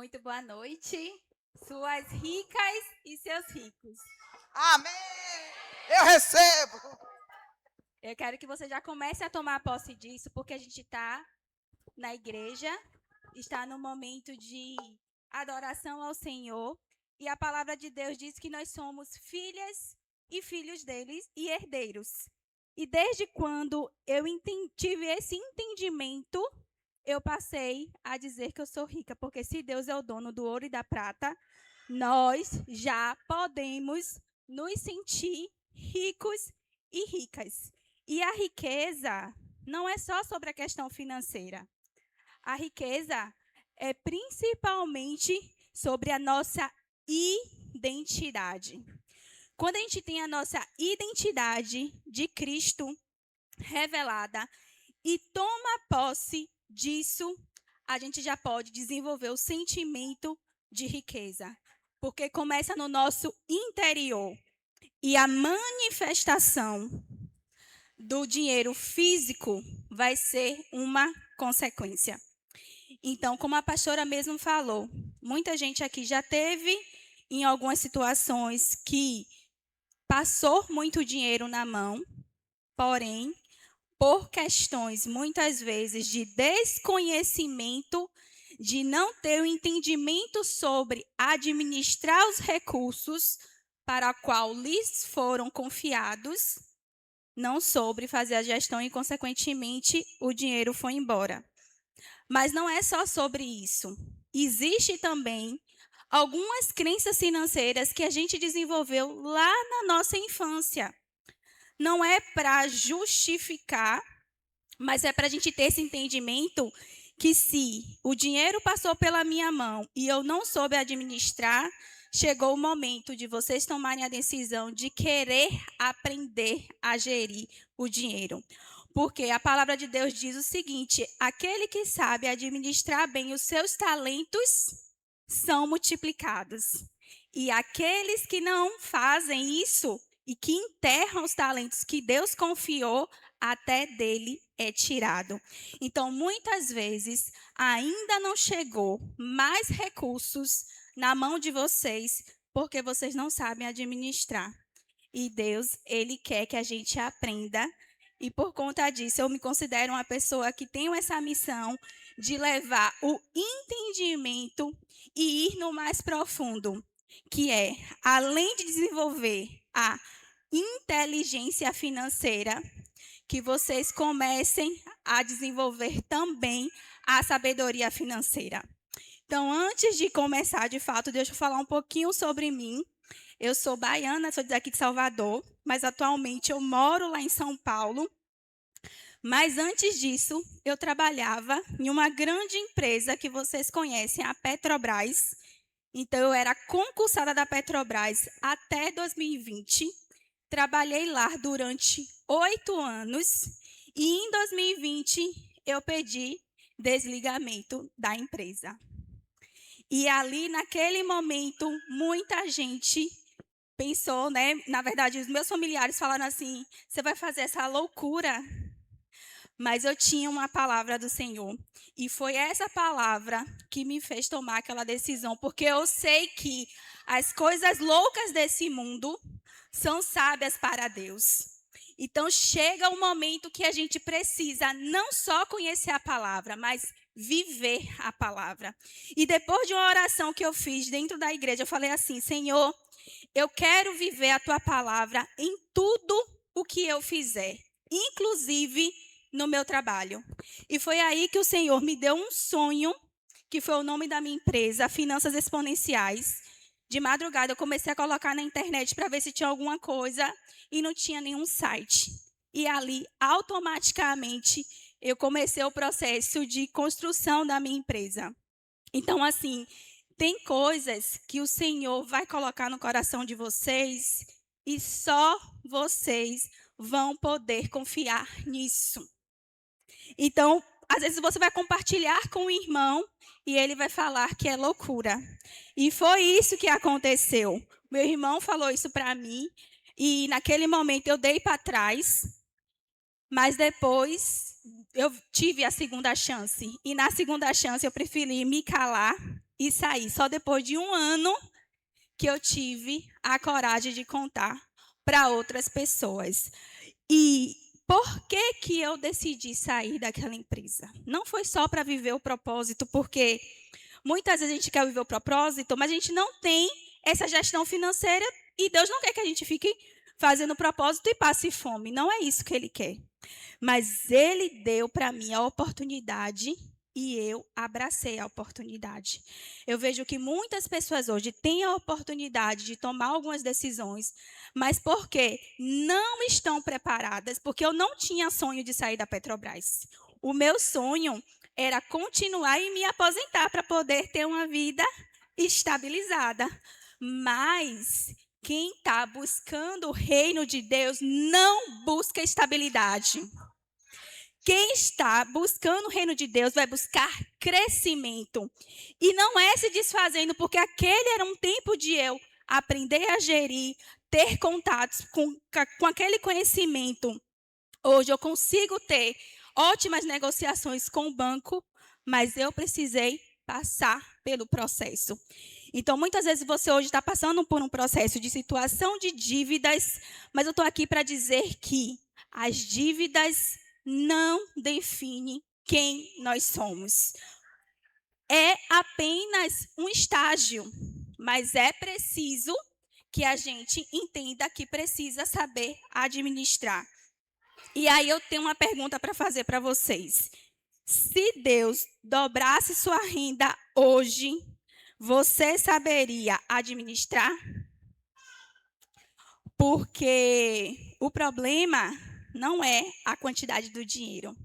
Muito boa noite, suas ricas e seus ricos. Amém! Eu recebo! Eu quero que você já comece a tomar posse disso, porque a gente está na igreja, está no momento de adoração ao Senhor, e a palavra de Deus diz que nós somos filhas e filhos deles e herdeiros. E desde quando eu tive esse entendimento, eu passei a dizer que eu sou rica, porque se Deus é o dono do ouro e da prata, nós já podemos nos sentir ricos e ricas. E a riqueza não é só sobre a questão financeira. A riqueza é principalmente sobre a nossa identidade. Quando a gente tem a nossa identidade de Cristo revelada e toma posse disso, a gente já pode desenvolver o sentimento de riqueza, porque começa no nosso interior. E a manifestação do dinheiro físico vai ser uma consequência. Então, como a pastora mesmo falou, muita gente aqui já teve em algumas situações que passou muito dinheiro na mão, porém, por questões muitas vezes de desconhecimento, de não ter o entendimento sobre administrar os recursos para o qual lhes foram confiados, não soube fazer a gestão e, consequentemente, o dinheiro foi embora. Mas não é só sobre isso. Existe também algumas crenças financeiras que a gente desenvolveu lá na nossa infância. Não é para justificar, mas é para a gente ter esse entendimento que se o dinheiro passou pela minha mão e eu não soube administrar, chegou o momento de vocês tomarem a decisão de querer aprender a gerir o dinheiro. Porque a palavra de Deus diz o seguinte: aquele que sabe administrar bem os seus talentos são multiplicados. E aqueles que não fazem isso e que enterram os talentos que Deus confiou, até dele é tirado. Então, muitas vezes, ainda não chegou mais recursos na mão de vocês, porque vocês não sabem administrar. E Deus, Ele quer que a gente aprenda. E por conta disso, eu me considero uma pessoa que tem essa missão de levar o entendimento e ir no mais profundo, que é, além de desenvolver a inteligência financeira, que vocês comecem a desenvolver também a sabedoria financeira. Então, antes de começar, de fato, deixa eu falar um pouquinho sobre mim. Eu sou baiana, sou daqui de Salvador, mas atualmente eu moro lá em São Paulo. Mas antes disso, eu trabalhava em uma grande empresa que vocês conhecem, a Petrobras. Então, eu era concursada da Petrobras até 2020. Trabalhei lá durante 8 anos e em 2020 eu pedi desligamento da empresa. E ali, naquele momento, muita gente pensou, né? Na verdade, os meus familiares falaram assim: você vai fazer essa loucura? Mas eu tinha uma palavra do Senhor. E foi essa palavra que me fez tomar aquela decisão, porque eu sei que as coisas loucas desse mundo são sábias para Deus. Então chega um momento que a gente precisa não só conhecer a palavra, mas viver a palavra. E depois de uma oração que eu fiz dentro da igreja, eu falei assim: Senhor, eu quero viver a tua palavra em tudo o que eu fizer, inclusive no meu trabalho. E foi aí que o Senhor me deu um sonho, que foi o nome da minha empresa, Finanças Exponenciais. De madrugada eu comecei a colocar na internet para ver se tinha alguma coisa e não tinha nenhum site. E ali, automaticamente, eu comecei o processo de construção da minha empresa. Então, assim, tem coisas que o Senhor vai colocar no coração de vocês e só vocês vão poder confiar nisso. Então, às vezes você vai compartilhar com o irmão e ele vai falar que é loucura. E foi isso que aconteceu. Meu irmão falou isso para mim e naquele momento eu dei para trás, mas depois eu tive a segunda chance. E na segunda chance eu preferi me calar e saí. Só depois de 1 ano que eu tive a coragem de contar para outras pessoas. E por que que eu decidi sair daquela empresa? Não foi só para viver o propósito, porque muitas vezes a gente quer viver o propósito, mas a gente não tem essa gestão financeira e Deus não quer que a gente fique fazendo propósito e passe fome. Não é isso que Ele quer. Mas Ele deu para mim a oportunidade e eu abracei a oportunidade. Eu vejo que muitas pessoas hoje têm a oportunidade de tomar algumas decisões, mas porque não estão preparadas, porque eu não tinha sonho de sair da Petrobras. O meu sonho era continuar e me aposentar para poder ter uma vida estabilizada. Mas quem está buscando o reino de Deus não busca estabilidade. Quem está buscando o reino de Deus vai buscar crescimento. E não é se desfazendo, porque aquele era um tempo de eu aprender a gerir, ter contatos com aquele conhecimento. Hoje eu consigo ter ótimas negociações com o banco, mas eu precisei passar pelo processo. Então, muitas vezes você hoje está passando por um processo de situação de dívidas, mas eu estou aqui para dizer que as dívidas não definem quem nós somos. É apenas um estágio, mas é preciso que a gente entenda que precisa saber administrar. E aí eu tenho uma pergunta para fazer para vocês. Se Deus dobrasse sua renda hoje, você saberia administrar? Porque o problema não é a quantidade do dinheiro.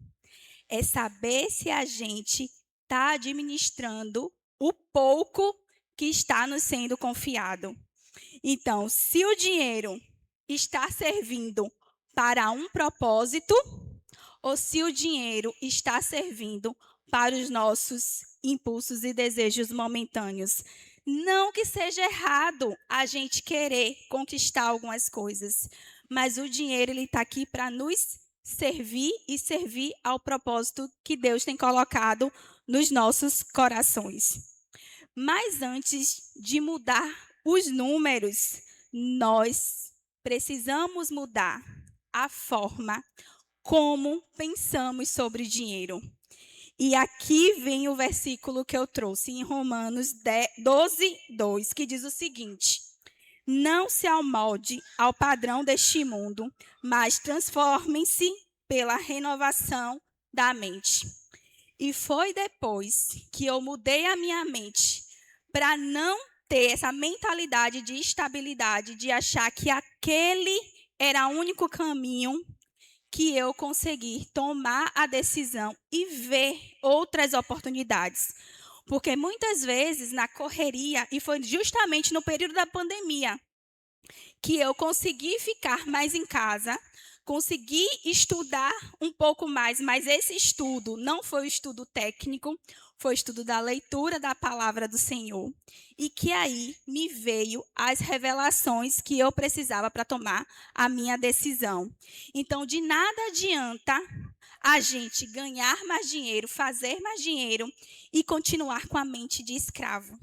É saber se a gente está administrando o pouco que está nos sendo confiado. Então, se o dinheiro está servindo para um propósito, ou se o dinheiro está servindo para os nossos impulsos e desejos momentâneos. Não que seja errado a gente querer conquistar algumas coisas, mas o dinheiro ele está aqui para nos servir e servir ao propósito que Deus tem colocado nos nossos corações. Mas antes de mudar os números, nós precisamos mudar a forma como pensamos sobre dinheiro. E aqui vem o versículo que eu trouxe em Romanos 12, 2, que diz o seguinte: não se amolde ao padrão deste mundo, mas transformem-se pela renovação da mente. E foi depois que eu mudei a minha mente para não ter essa mentalidade de estabilidade, de achar que aquele era o único caminho, que eu consegui tomar a decisão e ver outras oportunidades. Porque muitas vezes na correria, e foi justamente no período da pandemia, que eu consegui ficar mais em casa, consegui estudar um pouco mais, mas esse estudo não foi o estudo técnico, foi o estudo da leitura da palavra do Senhor. E que aí me veio as revelações que eu precisava para tomar a minha decisão. Então, de nada adianta a gente ganhar mais dinheiro, fazer mais dinheiro e continuar com a mente de escravo.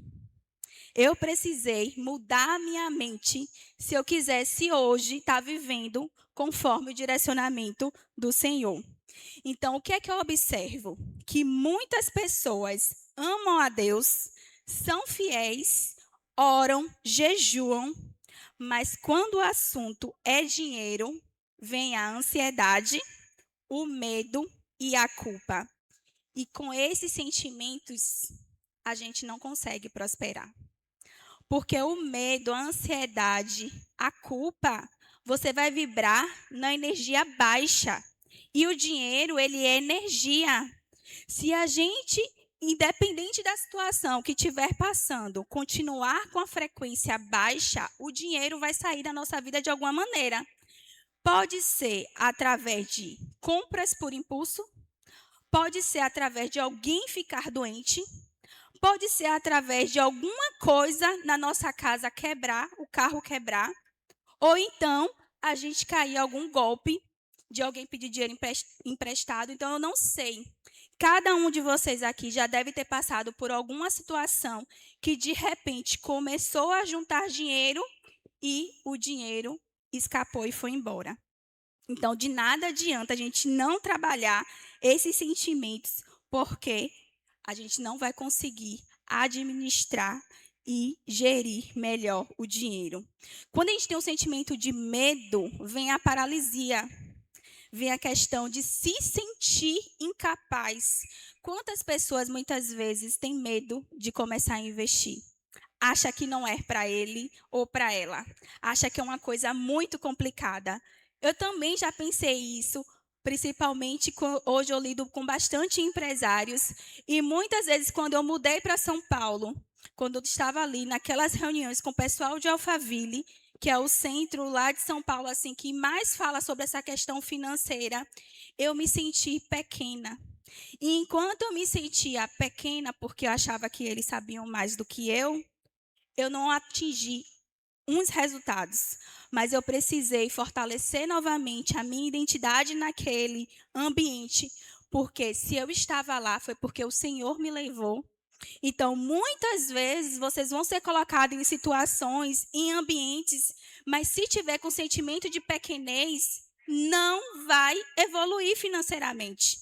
Eu precisei mudar a minha mente se eu quisesse hoje estar vivendo conforme o direcionamento do Senhor. Então, o que é que eu observo? Que muitas pessoas amam a Deus, são fiéis, oram, jejuam, mas quando o assunto é dinheiro, vem a ansiedade, o medo e a culpa. E com esses sentimentos, a gente não consegue prosperar. Porque o medo, a ansiedade, a culpa, você vai vibrar na energia baixa. E o dinheiro, ele é energia. Se a gente, independente da situação que estiver passando, continuar com a frequência baixa, o dinheiro vai sair da nossa vida de alguma maneira. Pode ser através de compras por impulso, pode ser através de alguém ficar doente, pode ser através de alguma coisa na nossa casa quebrar, o carro quebrar, ou então a gente cair em algum golpe de alguém pedir dinheiro emprestado. Então, eu não sei cada um de vocês aqui já deve ter passado por alguma situação que de repente começou a juntar dinheiro e o dinheiro escapou e foi embora. Então, de nada adianta a gente não trabalhar esses sentimentos, porque a gente não vai conseguir administrar e gerir melhor o dinheiro. Quando a gente tem um sentimento de medo, vem a paralisia, vem a questão de se sentir incapaz. Quantas pessoas muitas vezes têm medo de começar a investir? Acha que não é para ele ou para ela. Acha que é uma coisa muito complicada. Eu também já pensei isso, principalmente hoje eu lido com bastante empresários e muitas vezes quando eu mudei para São Paulo, quando eu estava ali naquelas reuniões com o pessoal de Alphaville, que é o centro lá de São Paulo assim que mais fala sobre essa questão financeira, eu me senti pequena. E enquanto eu me sentia pequena porque eu achava que eles sabiam mais do que eu não atingi uns resultados, mas eu precisei fortalecer novamente a minha identidade naquele ambiente, porque se eu estava lá foi porque o Senhor me levou. Então, muitas vezes vocês vão ser colocados em situações, em ambientes, mas se tiver com sentimento de pequenez, não vai evoluir financeiramente.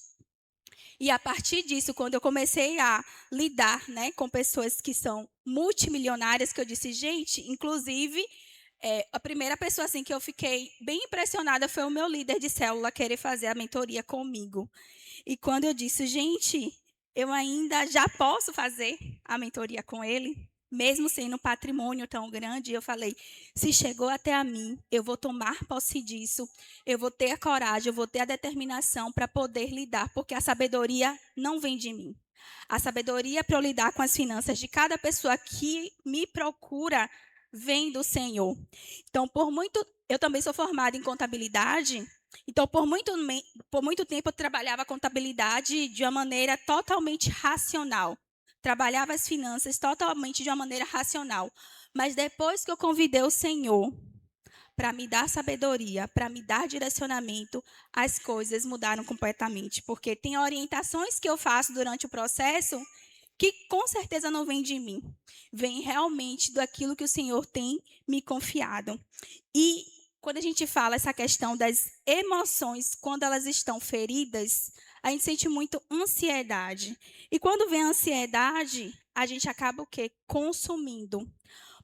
E a partir disso, quando eu comecei a lidar, né, com pessoas que são multimilionárias, que eu disse, gente, inclusive, a primeira pessoa assim que eu fiquei bem impressionada foi o meu líder de célula querer fazer a mentoria comigo. E quando eu disse, gente, eu ainda já posso fazer a mentoria com ele, mesmo sendo um patrimônio tão grande, eu falei, se chegou até a mim, eu vou tomar posse disso, eu vou ter a coragem, eu vou ter a determinação para poder lidar, porque a sabedoria não vem de mim. A sabedoria para eu lidar com as finanças de cada pessoa que me procura vem do Senhor. Então, eu também sou formada em contabilidade, então, por muito tempo, eu trabalhava a contabilidade de uma maneira totalmente racional. Trabalhava as finanças totalmente de uma maneira racional. Mas depois que eu convidei o Senhor para me dar sabedoria, para me dar direcionamento, as coisas mudaram completamente. Porque tem orientações que eu faço durante o processo que com certeza não vem de mim. Vem realmente daquilo que o Senhor tem me confiado. E quando a gente fala essa questão das emoções, quando elas estão feridas, a gente sente muito ansiedade. E quando vem a ansiedade, a gente acaba o quê? Consumindo.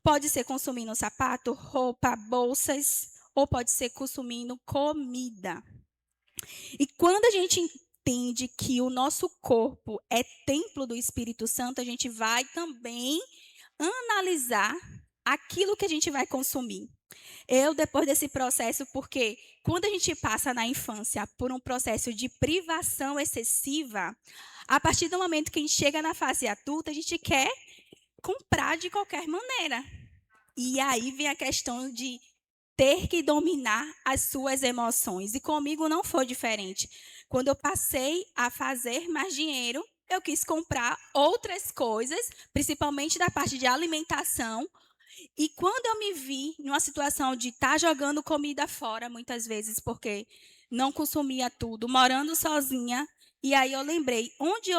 Pode ser consumindo sapato, roupa, bolsas, ou pode ser consumindo comida. E quando a gente entende que o nosso corpo é templo do Espírito Santo, a gente vai também analisar aquilo que a gente vai consumir. Eu, depois desse processo, porque quando a gente passa na infância por um processo de privação excessiva, a partir do momento que a gente chega na fase adulta, a gente quer comprar de qualquer maneira. E aí vem a questão de ter que dominar as suas emoções. E comigo não foi diferente. Quando eu passei a fazer mais dinheiro, eu quis comprar outras coisas, principalmente da parte de alimentação. E quando eu me vi numa situação de estar jogando comida fora, muitas vezes, porque não consumia tudo, morando sozinha, e aí eu lembrei, onde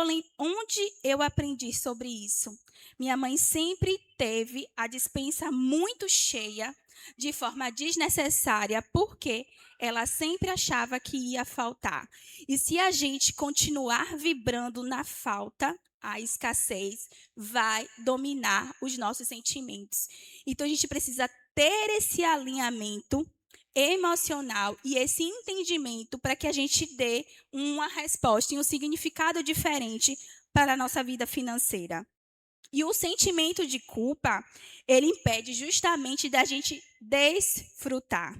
eu aprendi sobre isso? Minha mãe sempre teve a despensa muito cheia, de forma desnecessária, porque ela sempre achava que ia faltar. E se a gente continuar vibrando na falta, a escassez vai dominar os nossos sentimentos. Então, a gente precisa ter esse alinhamento emocional e esse entendimento para que a gente dê uma resposta e um significado diferente para a nossa vida financeira. E o sentimento de culpa, ele impede justamente da gente desfrutar.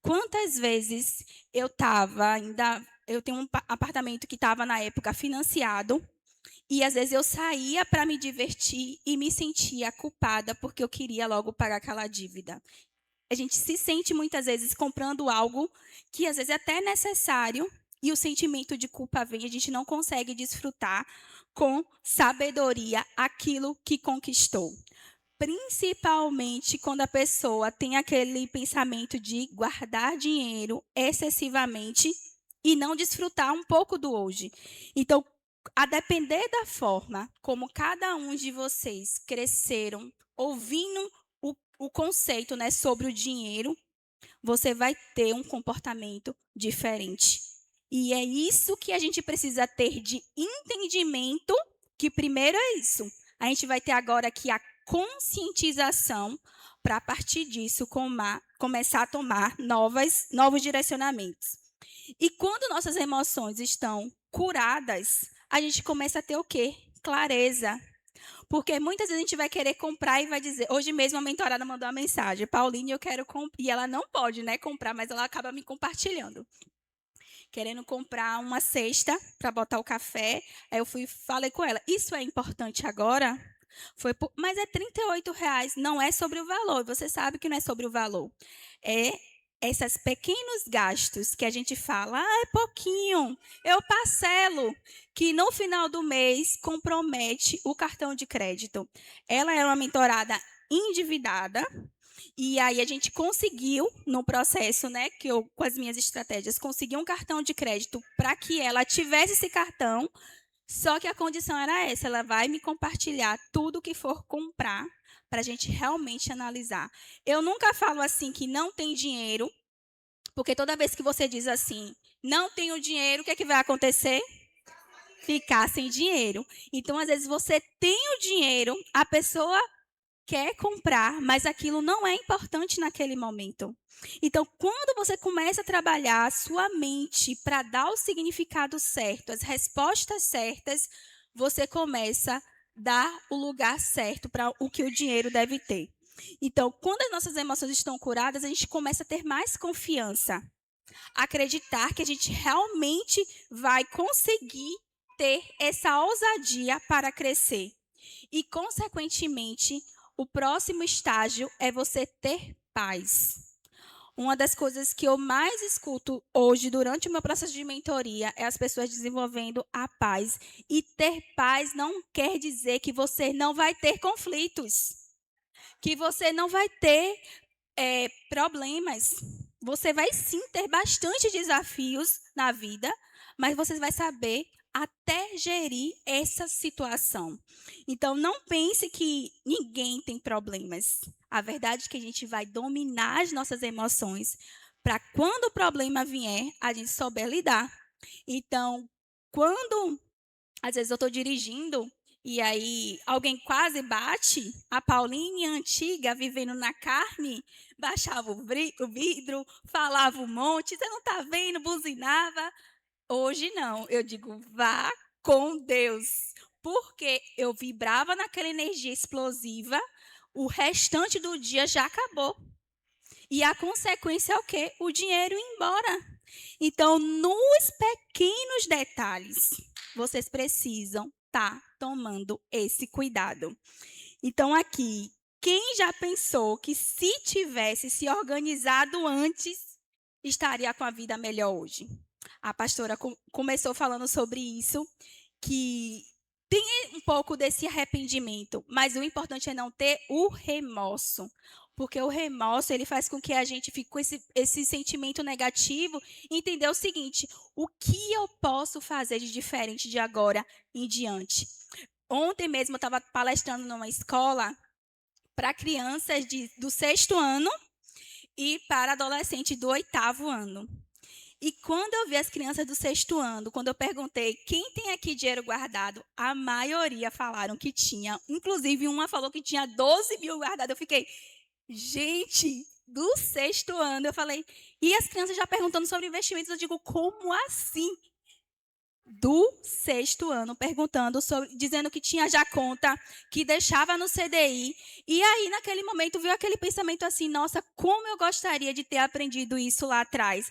Quantas vezes eu tenho um apartamento que estava na época financiado, e às vezes eu saía para me divertir e me sentia culpada porque eu queria logo pagar aquela dívida. A gente se sente muitas vezes comprando algo que às vezes é até necessário e o sentimento de culpa vem, a gente não consegue desfrutar com sabedoria aquilo que conquistou. Principalmente quando a pessoa tem aquele pensamento de guardar dinheiro excessivamente e não desfrutar um pouco do hoje. Então, a depender da forma como cada um de vocês cresceram ouvindo o conceito, né, sobre o dinheiro, você vai ter um comportamento diferente. E é isso que a gente precisa ter de entendimento, que primeiro é isso. A gente vai ter agora aqui a conscientização para, a partir disso, começar a tomar novos direcionamentos. E quando nossas emoções estão curadas, a gente começa a ter o quê? Clareza. Porque muitas vezes a gente vai querer comprar e vai dizer. Hoje mesmo a mentorada mandou uma mensagem: Pauline, eu quero comprar. E ela não pode, né, comprar, mas ela acaba me compartilhando. Querendo comprar uma cesta para botar o café. Aí eu falei com ela: isso é importante agora? Mas é R$ 38. Não é sobre o valor. Você sabe que não é sobre o valor. É esses pequenos gastos que a gente fala, é pouquinho, eu parcelo, que no final do mês compromete o cartão de crédito. Ela é uma mentorada endividada, e aí a gente conseguiu, no processo, né, que eu, com as minhas estratégias, consegui um cartão de crédito para que ela tivesse esse cartão, só que a condição era essa, ela vai me compartilhar tudo que for comprar, para a gente realmente analisar. Eu nunca falo assim que não tem dinheiro, porque toda vez que você diz assim, não tenho dinheiro, o que é que vai acontecer? Ficar sem dinheiro. Então, às vezes, você tem o dinheiro, a pessoa quer comprar, mas aquilo não é importante naquele momento. Então, quando você começa a trabalhar a sua mente para dar o significado certo, as respostas certas, você começa a dar o lugar certo para o que o dinheiro deve ter. Então, quando as nossas emoções estão curadas, a gente começa a ter mais confiança, acreditar que a gente realmente vai conseguir ter essa ousadia para crescer. E, consequentemente, o próximo estágio é você ter paz. Uma das coisas que eu mais escuto hoje, durante o meu processo de mentoria, é as pessoas desenvolvendo a paz. E ter paz não quer dizer que você não vai ter conflitos, que você não vai ter problemas. Você vai sim ter bastante desafios na vida, mas você vai saber até gerir essa situação. Então, não pense que ninguém tem problemas. A verdade é que a gente vai dominar as nossas emoções para quando o problema vier, a gente souber lidar. Então, quando às vezes eu estou dirigindo e aí alguém quase bate, a Paulinha antiga, vivendo na carne, baixava o vidro, falava um monte, você não está vendo, buzinava. Hoje não, eu digo, vá com Deus. Porque eu vibrava naquela energia explosiva, o restante do dia já acabou. E a consequência é o quê? O dinheiro ir embora. Então, nos pequenos detalhes, vocês precisam estar tomando esse cuidado. Então, aqui, quem já pensou que se tivesse se organizado antes, estaria com a vida melhor hoje? A pastora começou falando sobre isso, que tem um pouco desse arrependimento, mas o importante é não ter o remorso. Porque o remorso, ele faz com que a gente fique com esse sentimento negativo e entender o seguinte, o que eu posso fazer de diferente de agora em diante? Ontem mesmo eu estava palestrando numa escola para crianças do 6º ano e para adolescentes do 8º ano. E quando eu vi as crianças do 6º ano, quando eu perguntei quem tem aqui dinheiro guardado, a maioria falaram que tinha. Inclusive, uma falou que tinha 12 mil guardado. Eu fiquei, gente, do 6º ano. Eu falei, e as crianças já perguntando sobre investimentos. Eu digo, como assim? Do 6º ano, perguntando, dizendo que tinha já conta, que deixava no CDI. E aí, naquele momento, veio aquele pensamento assim, nossa, como eu gostaria de ter aprendido isso lá atrás.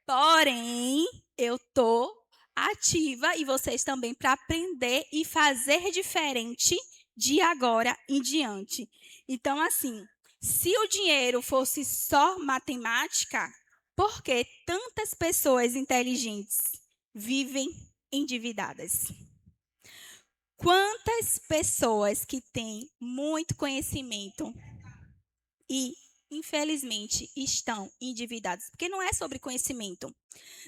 Porém, eu estou ativa e vocês também para aprender e fazer diferente de agora em diante. Então, assim, se o dinheiro fosse só matemática, por que tantas pessoas inteligentes vivem endividadas? Quantas pessoas que têm muito conhecimento e, infelizmente, estão endividadas? Porque não é sobre conhecimento.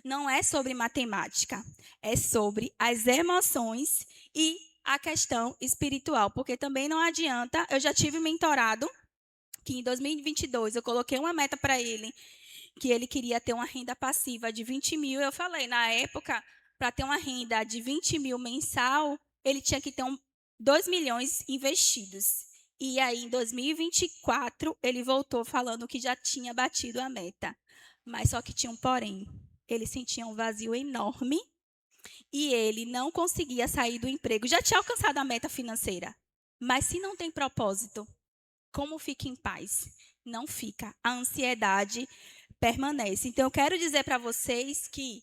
Não é sobre matemática, é sobre as emoções e a questão espiritual, porque também não adianta, eu já tive mentorado que em 2022 eu coloquei uma meta para ele, que ele queria ter uma renda passiva de 20 mil. Eu falei, na época, para ter uma renda de 20 mil mensal, ele tinha que ter 2 milhões investidos. E aí, em 2024, ele voltou falando que já tinha batido a meta. Mas só que tinha um porém. Ele sentia um vazio enorme e ele não conseguia sair do emprego. Já tinha alcançado a meta financeira. Mas se não tem propósito, como fica em paz? Não fica. A ansiedade permanece. Então, eu quero dizer para vocês que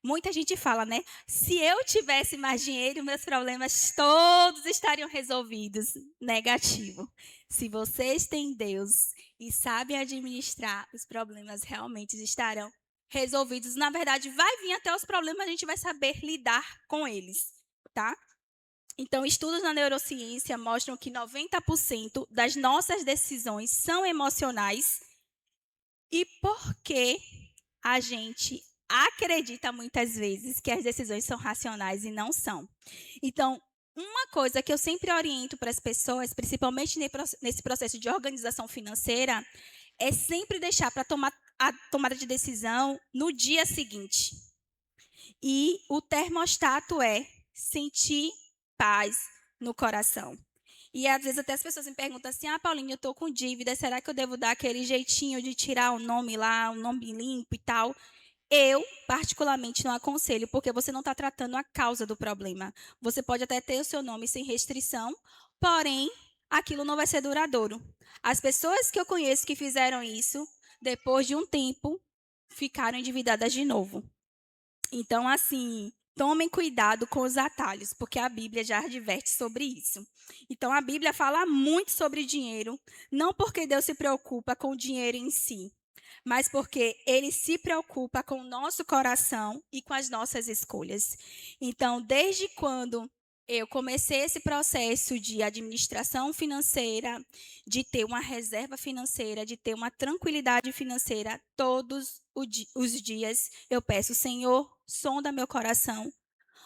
muita gente fala, né? Se eu tivesse mais dinheiro, meus problemas todos estariam resolvidos. Negativo. Se vocês têm Deus e sabem administrar, os problemas realmente estarão resolvidos. Na verdade, vai vir até os problemas, a gente vai saber lidar com eles, tá? Então, estudos na neurociência mostram que 90% das nossas decisões são emocionais. E por que a gente acredita muitas vezes que as decisões são racionais e não são? Então, uma coisa que eu sempre oriento para as pessoas, principalmente nesse processo de organização financeira, é sempre deixar para tomar a tomada de decisão no dia seguinte. E o termostato é sentir paz no coração. E às vezes até as pessoas me perguntam assim, Paulinho, eu estou com dívida, será que eu devo dar aquele jeitinho de tirar o nome lá, o nome limpo e tal? Eu, particularmente, não aconselho, porque você não está tratando a causa do problema. Você pode até ter o seu nome sem restrição, porém, aquilo não vai ser duradouro. As pessoas que eu conheço que fizeram isso, depois de um tempo, ficaram endividadas de novo. Então, assim, tomem cuidado com os atalhos, porque a Bíblia já adverte sobre isso. Então, a Bíblia fala muito sobre dinheiro, não porque Deus se preocupa com o dinheiro em si, mas porque Ele se preocupa com o nosso coração e com as nossas escolhas. Então, desde quando eu comecei esse processo de administração financeira, de ter uma reserva financeira, de ter uma tranquilidade financeira, todos os dias eu peço, Senhor, sonda meu coração,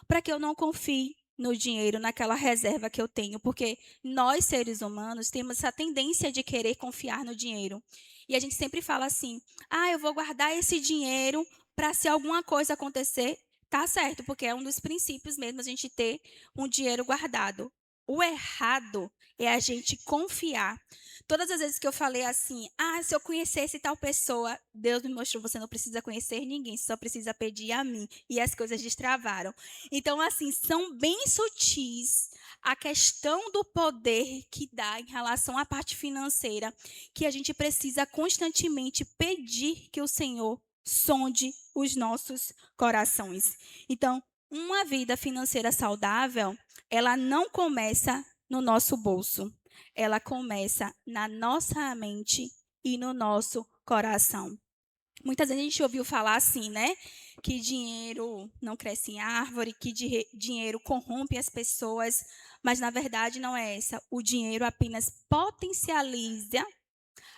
para que eu não confie no dinheiro, naquela reserva que eu tenho, porque nós, seres humanos, temos essa tendência de querer confiar no dinheiro. E a gente sempre fala assim, eu vou guardar esse dinheiro para se alguma coisa acontecer, tá certo, porque é um dos princípios mesmo a gente ter um dinheiro guardado. O errado é a gente confiar. Todas as vezes que eu falei assim, se eu conhecesse tal pessoa, Deus me mostrou, você não precisa conhecer ninguém, você só precisa pedir a mim. E as coisas destravaram. Então, assim, são bem sutis a questão do poder que dá em relação à parte financeira, que a gente precisa constantemente pedir que o Senhor sonde os nossos corações. Então, uma vida financeira saudável, ela não começa no nosso bolso. Ela começa na nossa mente e no nosso coração. Muitas vezes a gente ouviu falar assim, né? Que dinheiro não cresce em árvore, que dinheiro corrompe as pessoas, mas na verdade não é essa. O dinheiro apenas potencializa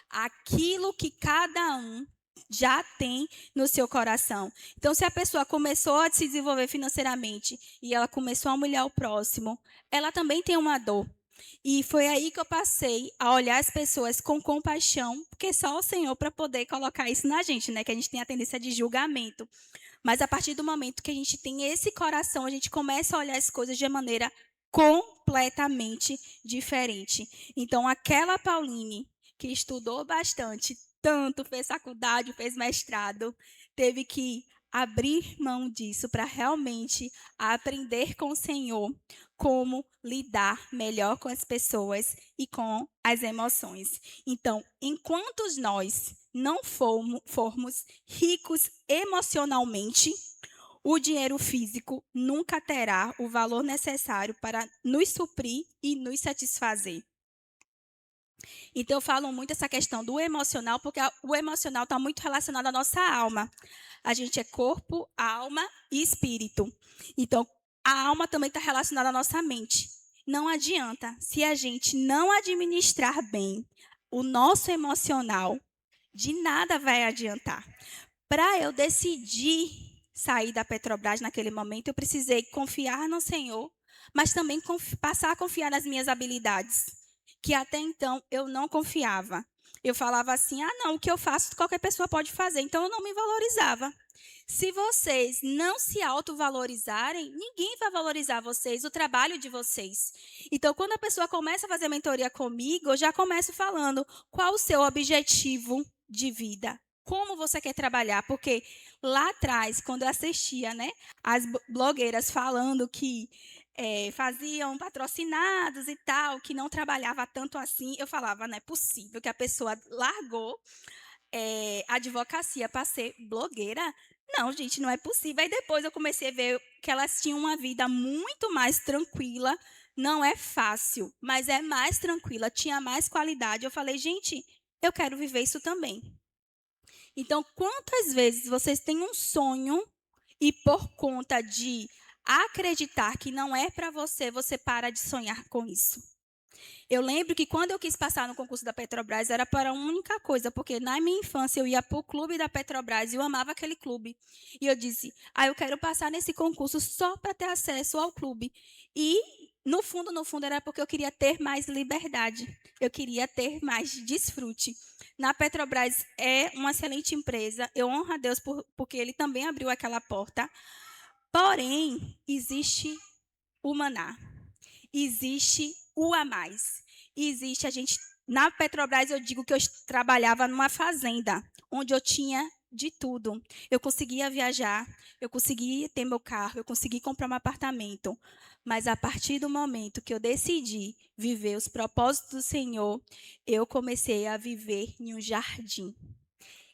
aquilo que cada um já tem no seu coração. Então, se a pessoa começou a se desenvolver financeiramente e ela começou a humilhar o próximo, ela também tem uma dor. E foi aí que eu passei a olhar as pessoas com compaixão, porque só o Senhor para poder colocar isso na gente, né? Que a gente tem a tendência de julgamento. Mas a partir do momento que a gente tem esse coração, a gente começa a olhar as coisas de maneira completamente diferente. Então, aquela Pauline que estudou bastante, tanto fez faculdade, fez mestrado, teve que abrir mão disso para realmente aprender com o Senhor como lidar melhor com as pessoas e com as emoções. Então, enquanto nós não formos ricos emocionalmente, o dinheiro físico nunca terá o valor necessário para nos suprir e nos satisfazer. Então, eu falo muito essa questão do emocional, porque o emocional está muito relacionado à nossa alma. A gente é corpo, alma e espírito. Então, a alma também está relacionada à nossa mente. Não adianta, se a gente não administrar bem o nosso emocional, de nada vai adiantar. Para eu decidir sair da Petrobras naquele momento, eu precisei confiar no Senhor, mas também passar a confiar nas minhas habilidades, que até então eu não confiava. Eu falava assim: ah, não, o que eu faço qualquer pessoa pode fazer, então eu não me valorizava. Se vocês não se autovalorizarem, ninguém vai valorizar vocês, o trabalho de vocês. Então, quando a pessoa começa a fazer mentoria comigo, eu já começo falando qual o seu objetivo de vida. Como você quer trabalhar? Porque lá atrás, quando eu assistia, né, as blogueiras falando que faziam patrocinados e tal, que não trabalhava tanto assim, eu falava, não é possível que a pessoa largou advocacia para ser blogueira. Não, gente, não é possível. Aí depois eu comecei a ver que elas tinham uma vida muito mais tranquila. Não é fácil, mas é mais tranquila, tinha mais qualidade. Eu falei, gente, eu quero viver isso também. Então, quantas vezes vocês têm um sonho e por conta de acreditar que não é para você, você para de sonhar com isso? Eu lembro que quando eu quis passar no concurso da Petrobras era para uma única coisa, porque na minha infância eu ia para o clube da Petrobras e eu amava aquele clube. E eu disse, eu quero passar nesse concurso só para ter acesso ao clube. E no fundo era porque eu queria ter mais liberdade. Eu queria ter mais desfrute. Na Petrobras é uma excelente empresa. Eu honro a Deus porque ele também abriu aquela porta. Porém, existe o maná. Existe o a mais. Existe a gente. Na Petrobras, eu digo que eu trabalhava numa fazenda, onde eu tinha de tudo. Eu conseguia viajar, eu conseguia ter meu carro, eu conseguia comprar um apartamento. Mas a partir do momento que eu decidi viver os propósitos do Senhor, eu comecei a viver em um jardim.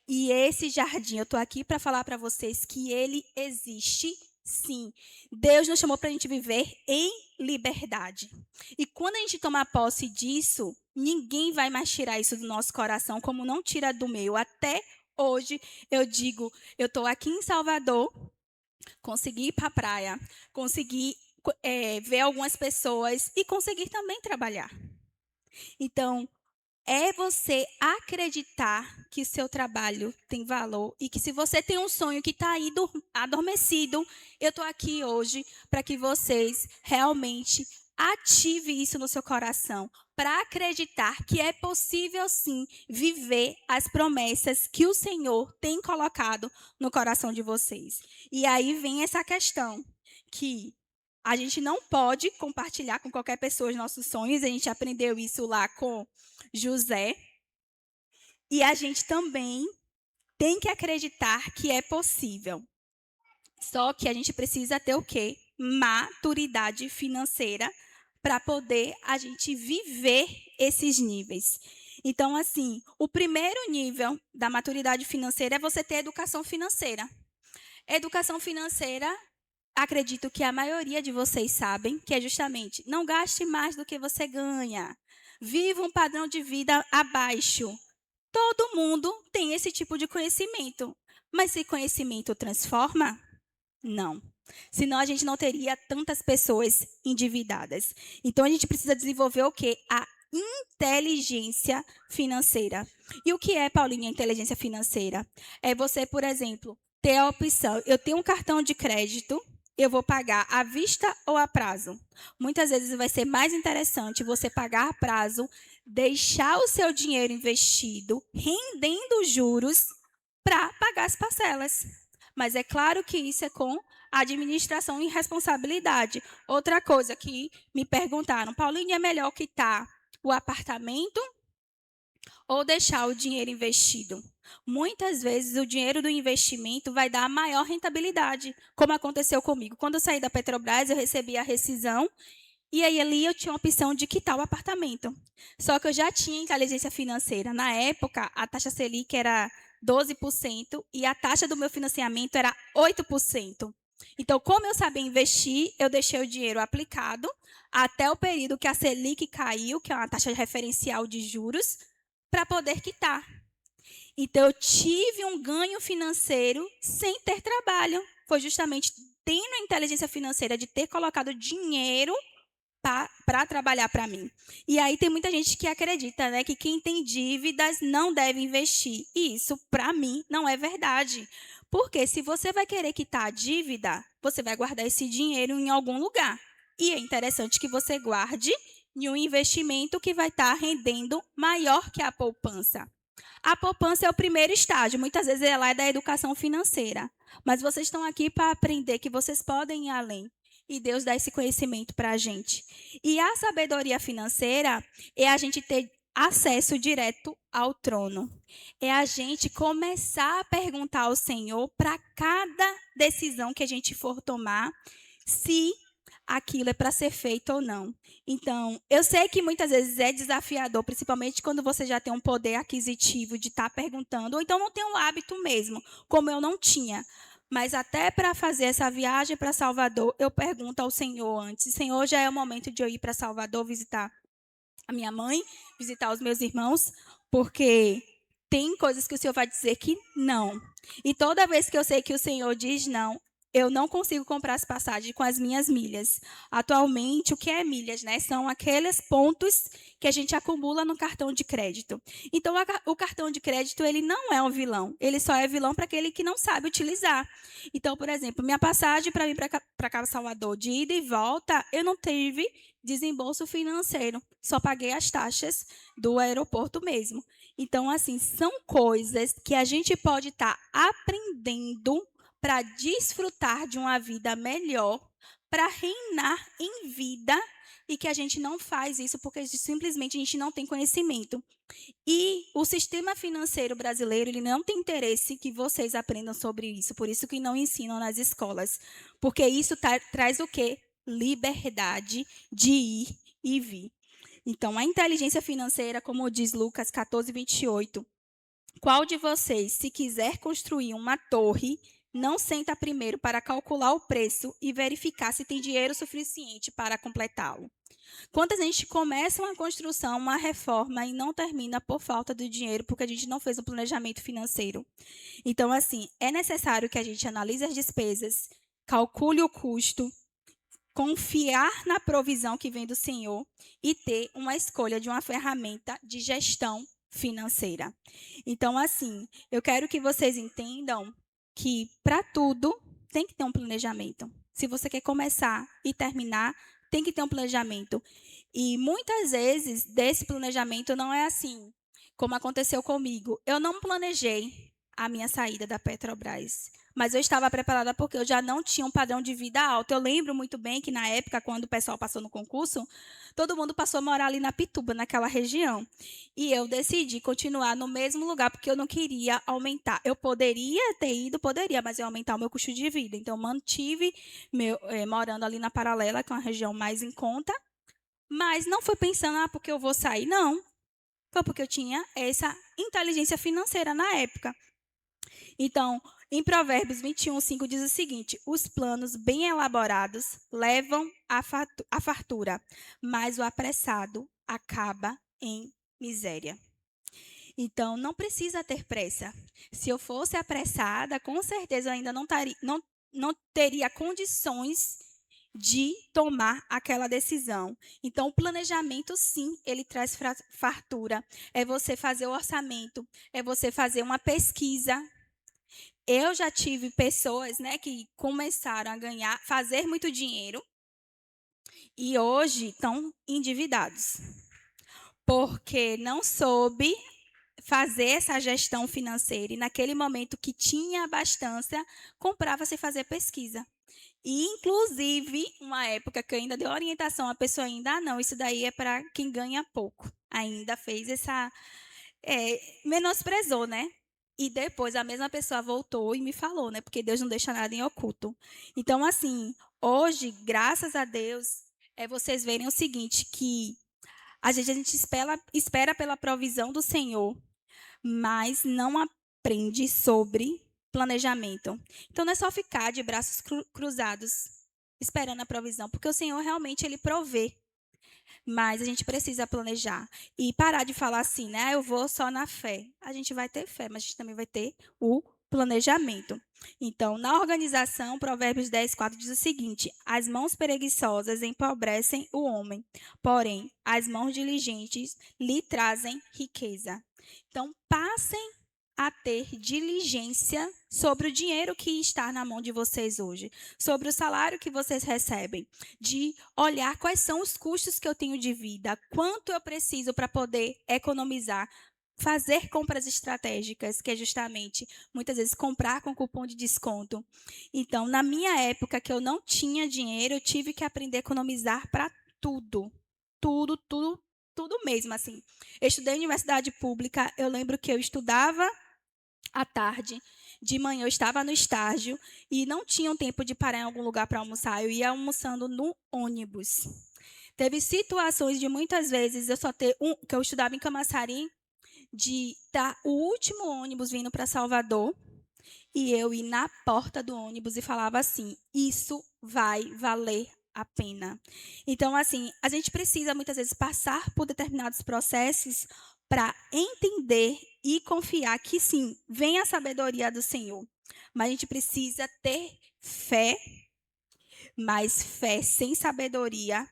E esse jardim, eu estou aqui para falar para vocês que ele existe, sim. Deus nos chamou para a gente viver em liberdade. E quando a gente tomar posse disso, ninguém vai mais tirar isso do nosso coração, como não tira do meu. Até hoje, eu digo, eu estou aqui em Salvador, consegui ir para a praia, consegui ver algumas pessoas e conseguir também trabalhar. Então, é você acreditar que seu trabalho tem valor e que se você tem um sonho que está aí adormecido, eu estou aqui hoje para que vocês realmente ativem isso no seu coração, para acreditar que é possível sim viver as promessas que o Senhor tem colocado no coração de vocês. E aí vem essa questão que a gente não pode compartilhar com qualquer pessoa os nossos sonhos, a gente aprendeu isso lá com José. E a gente também tem que acreditar que é possível. Só que a gente precisa ter o quê? Maturidade financeira para poder a gente viver esses níveis. Então, assim, o primeiro nível da maturidade financeira é você ter educação financeira. Educação financeira, acredito que a maioria de vocês sabem, que é justamente não gaste mais do que você ganha. Viva um padrão de vida abaixo. Todo mundo tem esse tipo de conhecimento. Mas esse conhecimento transforma? Não. Senão a gente não teria tantas pessoas endividadas. Então a gente precisa desenvolver o quê? A inteligência financeira. E o que é, Paulinha, inteligência financeira? É você, por exemplo, ter a opção, eu tenho um cartão de crédito, eu vou pagar à vista ou a prazo. Muitas vezes vai ser mais interessante você pagar a prazo, deixar o seu dinheiro investido, rendendo juros, para pagar as parcelas. Mas é claro que isso é com administração e responsabilidade. Outra coisa que me perguntaram, Paulinha, é melhor quitar o apartamento ou deixar o dinheiro investido? Muitas vezes o dinheiro do investimento vai dar a maior rentabilidade, como aconteceu comigo. Quando eu saí da Petrobras, eu recebi a rescisão e aí ali eu tinha a opção de quitar o apartamento. Só que eu já tinha inteligência financeira. Na época, a taxa Selic era 12% e a taxa do meu financiamento era 8%. Então, como eu sabia investir, eu deixei o dinheiro aplicado até o período que a Selic caiu, que é uma taxa referencial de juros, para poder quitar. Então, eu tive um ganho financeiro sem ter trabalho. Foi justamente tendo a inteligência financeira de ter colocado dinheiro para trabalhar para mim. E aí tem muita gente que acredita, né, que quem tem dívidas não deve investir. E isso, para mim, não é verdade. Porque se você vai querer quitar a dívida, você vai guardar esse dinheiro em algum lugar. E é interessante que você guarde em um investimento que vai estar rendendo maior que a poupança. A poupança é o primeiro estágio, muitas vezes ela é da educação financeira. Mas vocês estão aqui para aprender que vocês podem ir além. E Deus dá esse conhecimento para a gente. E a sabedoria financeira é a gente ter acesso direto ao trono. É a gente começar a perguntar ao Senhor para cada decisão que a gente for tomar, se aquilo é para ser feito ou não. Então, eu sei que muitas vezes é desafiador, principalmente quando você já tem um poder aquisitivo de estar perguntando, ou então não tem um hábito mesmo, como eu não tinha. Mas até para fazer essa viagem para Salvador, eu pergunto ao Senhor antes: Senhor, já é o momento de eu ir para Salvador visitar a minha mãe, visitar os meus irmãos, porque tem coisas que o Senhor vai dizer que não. E toda vez que eu sei que o Senhor diz não, eu não consigo comprar as passagens com as minhas milhas. Atualmente, o que é milhas, né? São aqueles pontos que a gente acumula no cartão de crédito. Então, o cartão de crédito, ele não é um vilão. Ele só é vilão para aquele que não sabe utilizar. Então, por exemplo, minha passagem para vir para cá, Salvador, de ida e volta, eu não tive desembolso financeiro. Só paguei as taxas do aeroporto mesmo. Então, assim, são coisas que a gente pode estar aprendendo para desfrutar de uma vida melhor, para reinar em vida, e que a gente não faz isso porque simplesmente a gente não tem conhecimento. E o sistema financeiro brasileiro, ele não tem interesse que vocês aprendam sobre isso, por isso que não ensinam nas escolas, porque isso traz o quê? Liberdade de ir e vir. Então, a inteligência financeira, como diz Lucas 14:28, qual de vocês, se quiser construir uma torre, não senta primeiro para calcular o preço e verificar se tem dinheiro suficiente para completá-lo? Quantas a gente começa uma construção, uma reforma e não termina por falta de dinheiro, porque a gente não fez um planejamento financeiro? Então, assim, é necessário que a gente analise as despesas, calcule o custo, confiar na provisão que vem do Senhor e ter uma escolha de uma ferramenta de gestão financeira. Então, assim, eu quero que vocês entendam que para tudo tem que ter um planejamento. Se você quer começar e terminar, tem que ter um planejamento. E muitas vezes desse planejamento não é assim, como aconteceu comigo. Eu não planejei a minha saída da Petrobras, mas eu estava preparada porque eu já não tinha um padrão de vida alto. Eu lembro muito bem que na época, quando o pessoal passou no concurso, todo mundo passou a morar ali na Pituba, naquela região. E eu decidi continuar no mesmo lugar porque eu não queria aumentar. Eu poderia ter ido, poderia, mas ia aumentar o meu custo de vida. Então, mantive morando ali na Paralela, que é uma região mais em conta, mas não foi pensando, porque eu vou sair, não. Foi porque eu tinha essa inteligência financeira na época. Então, em Provérbios 21:5 diz o seguinte: os planos bem elaborados levam à fartura, mas o apressado acaba em miséria. Então, não precisa ter pressa. Se eu fosse apressada, com certeza eu ainda não teria condições de tomar aquela decisão. Então, o planejamento, sim, ele traz fartura. É você fazer o orçamento, é você fazer uma pesquisa. Eu já tive pessoas, né, que começaram a ganhar, fazer muito dinheiro e hoje estão endividados, porque não soube fazer essa gestão financeira e naquele momento que tinha abastança, comprava sem fazer pesquisa. E, inclusive, uma época que eu ainda dei orientação, a pessoa ainda, não, isso daí é para quem ganha pouco. Ainda fez essa, menosprezou, né? E depois a mesma pessoa voltou e me falou, né? Porque Deus não deixa nada em oculto. Então, assim, hoje, graças a Deus, vocês verem o seguinte, que às vezes a gente espera pela provisão do Senhor, mas não aprende sobre planejamento. Então, não é só ficar de braços cruzados esperando a provisão, porque o Senhor realmente ele provê. Mas a gente precisa planejar e parar de falar assim, né? Eu vou só na fé. A gente vai ter fé, mas a gente também vai ter o planejamento. Então, na organização, Provérbios 10:4 diz o seguinte: as mãos preguiçosas empobrecem o homem, porém, as mãos diligentes lhe trazem riqueza. Então, passem a ter diligência sobre o dinheiro que está na mão de vocês hoje, sobre o salário que vocês recebem, de olhar quais são os custos que eu tenho de vida, quanto eu preciso para poder economizar, fazer compras estratégicas, que é justamente, muitas vezes, comprar com cupom de desconto. Então, na minha época, que eu não tinha dinheiro, eu tive que aprender a economizar para tudo. Tudo, tudo, tudo mesmo, assim. Eu estudei em universidade pública, eu lembro que eu estudava à tarde, de manhã eu estava no estágio e não tinha um tempo de parar em algum lugar para almoçar, eu ia almoçando no ônibus. Teve situações de muitas vezes eu só ter que eu estudava em Camaçari, de estar o último ônibus vindo para Salvador e eu ir na porta do ônibus e falava assim: isso vai valer a pena. Então, assim, a gente precisa muitas vezes passar por determinados processos para entender e confiar que sim, vem a sabedoria do Senhor. Mas a gente precisa ter fé, mas fé sem sabedoria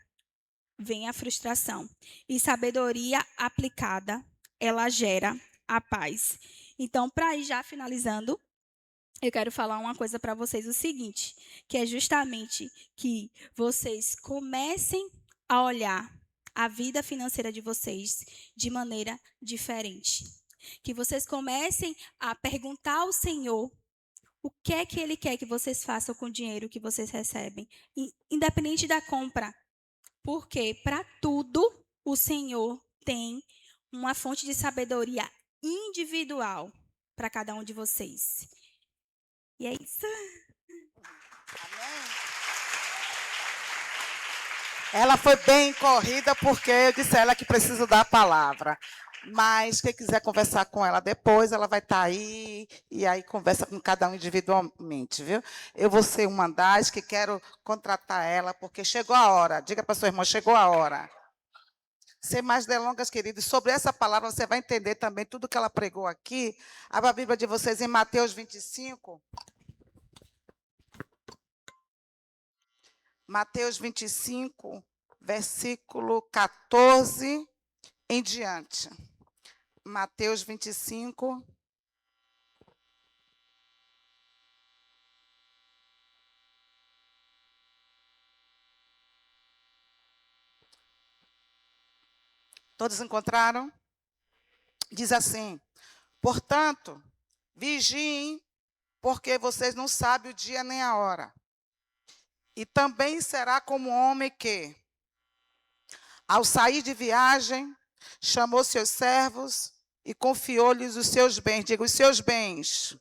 vem a frustração. E sabedoria aplicada, ela gera a paz. Então, para ir já finalizando, eu quero falar uma coisa para vocês, o seguinte, que é justamente que vocês comecem a olhar a vida financeira de vocês de maneira diferente. Que vocês comecem a perguntar ao Senhor o que é que Ele quer que vocês façam com o dinheiro que vocês recebem, independente da compra. Porque para tudo o Senhor tem uma fonte de sabedoria individual para cada um de vocês. E é isso. Amém. Ela foi bem corrida porque eu disse a ela que preciso dar a palavra. Mas quem quiser conversar com ela depois, ela vai estar aí e aí conversa com cada um individualmente, viu? Eu vou ser uma das que quero contratar ela porque chegou a hora. Diga para sua irmã, chegou a hora. Sem mais delongas, queridos, sobre essa palavra você vai entender também tudo que ela pregou aqui. Abra a Bíblia de vocês em Mateus 25. Mateus 25, versículo 14 em diante. Mateus 25. Todos encontraram? Diz assim: portanto, vigiem, porque vocês não sabem o dia nem a hora. E também será como um homem que, ao sair de viagem, chamou seus servos e confiou-lhes os seus bens. Diga, os seus bens.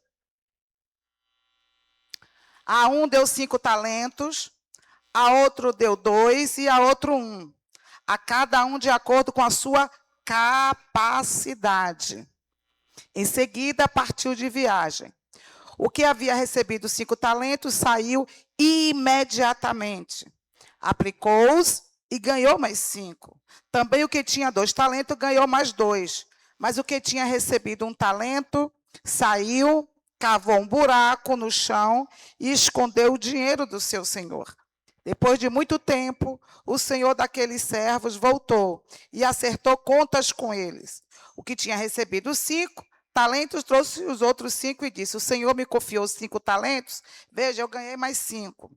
A um deu 5 talentos, a outro deu 2 e a outro 1. A cada um de acordo com a sua capacidade. Em seguida, partiu de viagem. O que havia recebido 5 talentos saiu imediatamente. Aplicou-os e ganhou mais 5. Também o que tinha 2 talentos ganhou mais 2. Mas o que tinha recebido 1 talento saiu, cavou um buraco no chão e escondeu o dinheiro do seu senhor. Depois de muito tempo, o senhor daqueles servos voltou e acertou contas com eles. O que tinha recebido 5 talentos trouxe os outros 5 e disse: o senhor me confiou 5 talentos, veja, eu ganhei mais 5.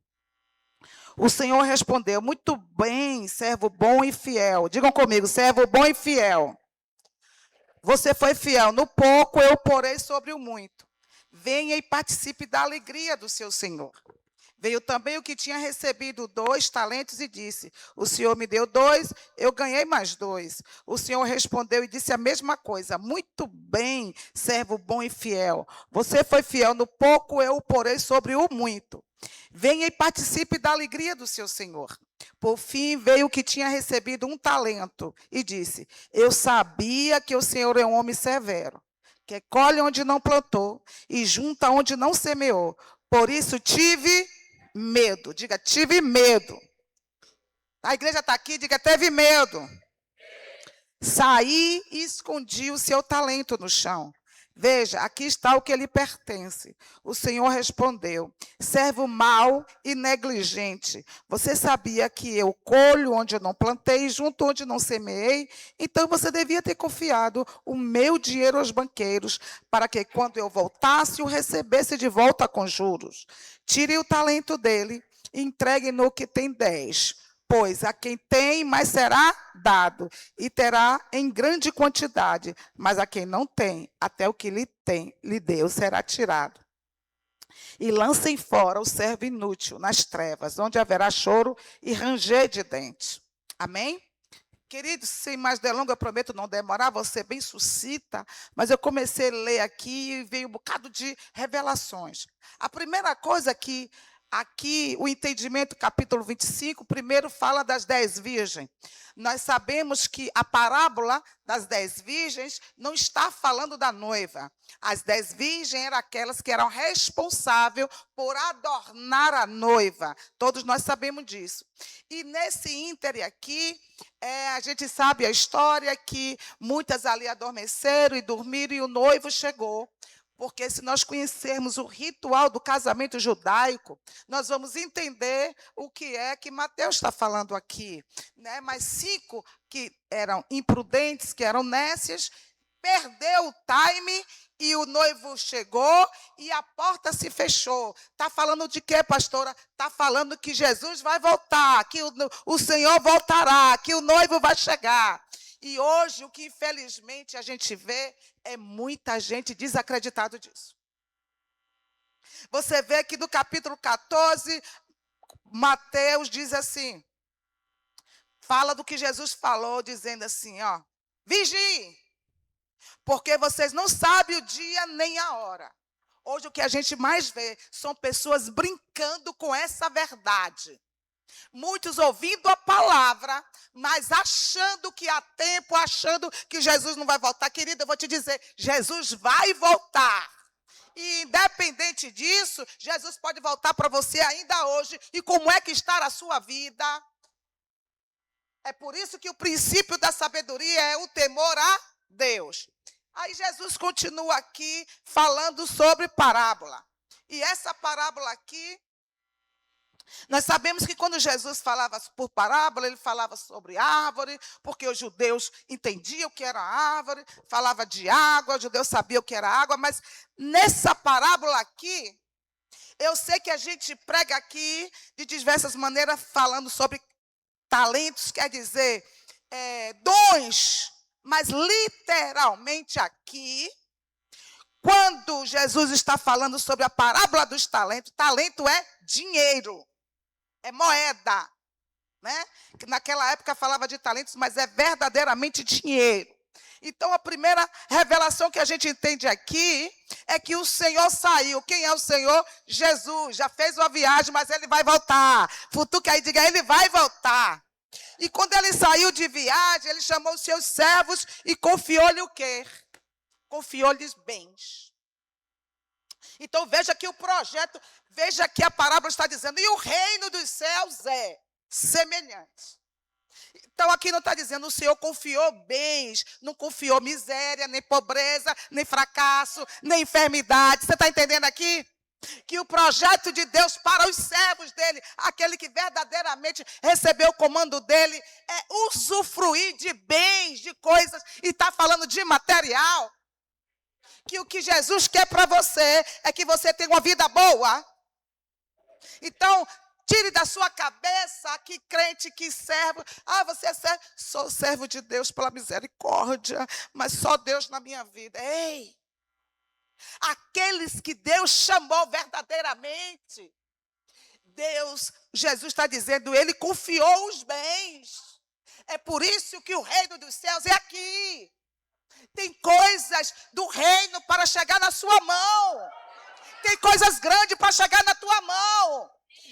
O senhor respondeu: muito bem, servo bom e fiel. Digam comigo, servo bom e fiel. Você foi fiel no pouco, eu porei sobre o muito. Venha e participe da alegria do seu senhor. Veio também o que tinha recebido 2 talentos e disse: o senhor me deu 2, eu ganhei mais 2. O senhor respondeu e disse a mesma coisa: muito bem, servo bom e fiel. Você foi fiel no pouco, eu o porei sobre o muito. Venha e participe da alegria do seu senhor. Por fim, veio o que tinha recebido 1 talento e disse: eu sabia que o senhor é um homem severo, que colhe onde não plantou e junta onde não semeou. Por isso tive medo. Diga, tive medo. A igreja está aqui, diga, teve medo. Saí e escondi o seu talento no chão. Veja, aqui está o que lhe pertence. O Senhor respondeu: servo mau e negligente, você sabia que eu colho onde eu não plantei, junto onde não semeei? Então você devia ter confiado o meu dinheiro aos banqueiros, para que quando eu voltasse, o recebesse de volta com juros. Tire o talento dele e entregue no que tem 10. Pois a quem tem, mais será dado, e terá em grande quantidade. Mas a quem não tem, até o que lhe deu, será tirado. E lancem fora o servo inútil nas trevas, onde haverá choro e ranger de dentes. Amém? Queridos, sem mais delongas, eu prometo não demorar, vou ser bem sucinta, mas eu comecei a ler aqui e veio um bocado de revelações. A primeira coisa que aqui, o entendimento, capítulo 25, primeiro fala das 10 virgens. Nós sabemos que a parábola das 10 virgens não está falando da noiva. As 10 virgens eram aquelas que eram responsáveis por adornar a noiva. Todos nós sabemos disso. E nesse íntere aqui, a gente sabe a história que muitas ali adormeceram e dormiram e o noivo chegou. Porque se nós conhecermos o ritual do casamento judaico, nós vamos entender o que é que Mateus está falando aqui. Né? Mas 5 que eram imprudentes, que eram nécias, perdeu o time e o noivo chegou e a porta se fechou. Está falando de quê, pastora? Está falando que Jesus vai voltar, que o Senhor voltará, que o noivo vai chegar. E hoje, o que infelizmente a gente vê é muita gente desacreditada disso. Você vê que no capítulo 14, Mateus diz assim, fala do que Jesus falou, dizendo assim, ó, vigiem, porque vocês não sabem o dia nem a hora. Hoje o que a gente mais vê são pessoas brincando com essa verdade. Muitos ouvindo a palavra, mas achando que há tempo, achando que Jesus não vai voltar. Querida, eu vou te dizer, Jesus vai voltar. E independente disso, Jesus pode voltar para você ainda hoje. E como é que está a sua vida? É por isso que o princípio da sabedoria é o temor a Deus. Aí Jesus continua aqui falando sobre parábola. E essa parábola aqui, nós sabemos que quando Jesus falava por parábola, ele falava sobre árvore, porque os judeus entendiam o que era árvore, falava de água, os judeus sabiam o que era água, mas nessa parábola aqui, eu sei que a gente prega aqui de diversas maneiras, falando sobre talentos, quer dizer, dons, mas literalmente aqui, quando Jesus está falando sobre a parábola dos talentos, talento é dinheiro. É moeda, né? Naquela época falava de talentos, mas é verdadeiramente dinheiro. Então, a primeira revelação que a gente entende aqui é que o Senhor saiu. Quem é o Senhor? Jesus. Já fez uma viagem, mas ele vai voltar. Futuca aí, diga, ele vai voltar. E quando ele saiu de viagem, ele chamou os seus servos e confiou-lhe o quê? Confiou-lhes bens. Então, veja que o projeto, veja que a parábola está dizendo, e o reino dos céus é semelhante. Então, aqui não está dizendo, o Senhor confiou bens, não confiou miséria, nem pobreza, nem fracasso, nem enfermidade. Você está entendendo aqui? Que o projeto de Deus para os servos dele, aquele que verdadeiramente recebeu o comando dele, é usufruir de bens, de coisas, e está falando de material. Que o que Jesus quer para você é que você tenha uma vida boa. Então, tire da sua cabeça que crente, que servo. Ah, você é servo? Sou servo de Deus pela misericórdia, mas só Deus na minha vida. Ei! Aqueles que Deus chamou verdadeiramente. Jesus está dizendo, ele confiou os bens. É por isso que o reino dos céus é aqui. Tem coisas do reino para chegar na sua mão. Tem coisas grandes para chegar na tua mão.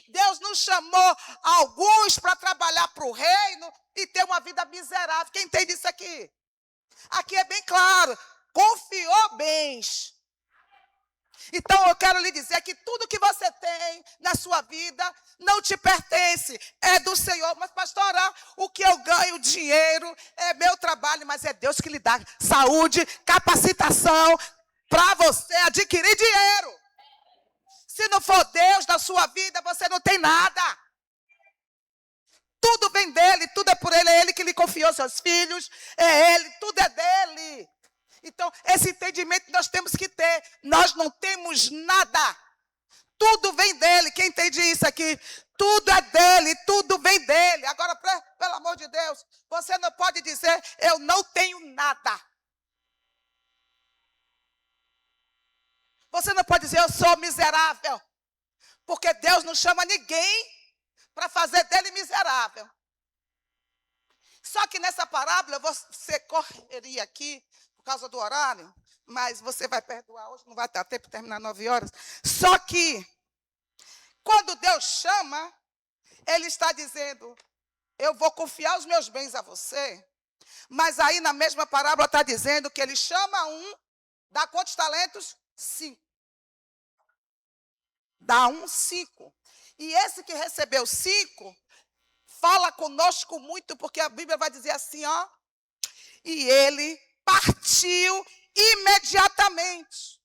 Deus não chamou alguns para trabalhar para o reino e ter uma vida miserável. Quem entende isso aqui? Aqui é bem claro. Confiou bens. Então eu quero lhe dizer que tudo que você tem na sua vida não te pertence, é do Senhor. Mas pastora, o que eu ganho, dinheiro, é meu trabalho, mas é Deus que lhe dá saúde, capacitação, para você adquirir dinheiro. Se não for Deus na sua vida, você não tem nada. Tudo vem dele, tudo é por ele, é ele que lhe confiou seus filhos, é ele, tudo é dele. Então, esse entendimento nós temos que ter. Nós não temos nada. Tudo vem dele. Quem entende isso aqui? Tudo é dele, tudo vem dele. Agora, pelo amor de Deus, você não pode dizer, eu não tenho nada. Você não pode dizer, eu sou miserável. Porque Deus não chama ninguém para fazer dele miserável. Só que nessa parábola, você correria aqui, por causa do horário, mas você vai perdoar hoje, não vai ter tempo de terminar 9 horas. Só que, quando Deus chama, Ele está dizendo, eu vou confiar os meus bens a você. Mas aí na mesma parábola está dizendo que Ele chama um, dá quantos talentos? 5. Dá 5. E esse que recebeu 5, fala conosco muito, porque a Bíblia vai dizer assim, ó. E ele partiu imediatamente.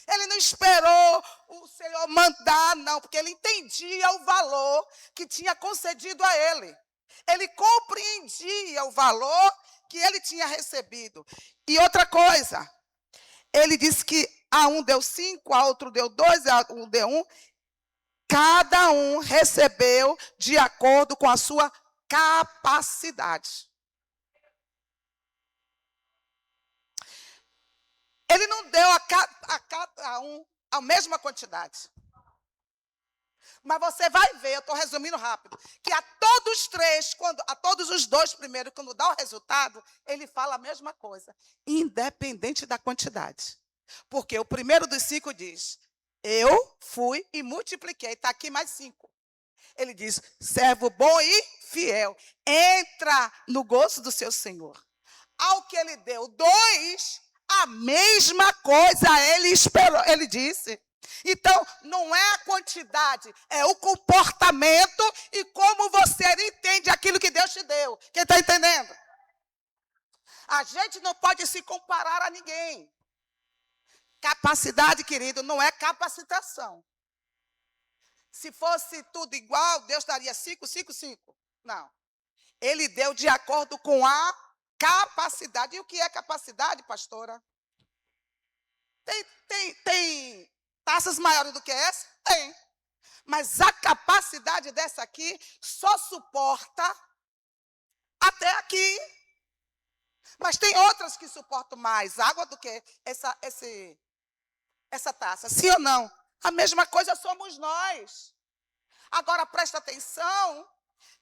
Ele não esperou o Senhor mandar, não, porque ele entendia o valor que tinha concedido a ele. Ele compreendia o valor que ele tinha recebido. E outra coisa, ele disse que a um deu 5, a outro deu 2, a um deu 1. Cada um recebeu de acordo com a sua capacidade. Ele não deu a cada um a mesma quantidade. Mas você vai ver, eu estou resumindo rápido, que a todos os 2 primeiro, quando dá o resultado, ele fala a mesma coisa, independente da quantidade. Porque o primeiro dos 5 diz, eu fui e multipliquei, está aqui mais 5. Ele diz, servo bom e fiel, entra no gozo do seu Senhor. Ao que ele deu 2, a mesma coisa ele esperou, ele disse. Então, não é a quantidade, é o comportamento e como você entende aquilo que Deus te deu. Quem está entendendo? A gente não pode se comparar a ninguém. Capacidade, querido, não é capacitação. Se fosse tudo igual, Deus daria 5, 5, 5. Não. Ele deu de acordo com a capacidade. E o que é capacidade, pastora? Tem taças maiores do que essa? Tem. Mas a capacidade dessa aqui só suporta até aqui. Mas tem outras que suportam mais água do que essa taça. Sim ou não? A mesma coisa somos nós. Agora presta atenção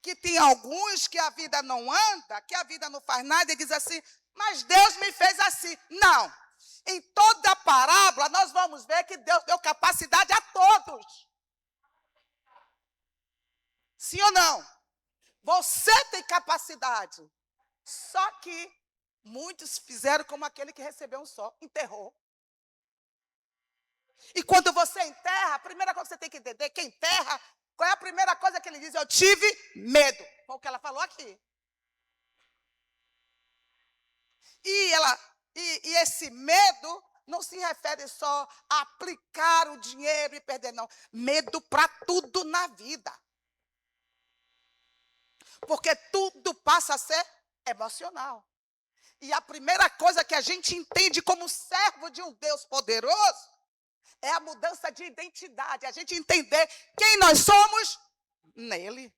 que tem alguns que a vida não anda, que a vida não faz nada e diz assim, mas Deus me fez assim. Não. Em toda a parábola nós vamos ver que Deus deu capacidade a todos. Sim ou não? Você tem capacidade. Só que muitos fizeram como aquele que recebeu um só, enterrou. E quando você enterra, a primeira coisa que você tem que entender, quem enterra, qual é a primeira coisa que ele diz? Eu tive medo. Foi o que ela falou aqui. E esse medo não se refere só a aplicar o dinheiro e perder, não. Medo para tudo na vida. Porque tudo passa a ser emocional. E a primeira coisa que a gente entende como servo de um Deus poderoso é a mudança de identidade. A gente entender quem nós somos nele.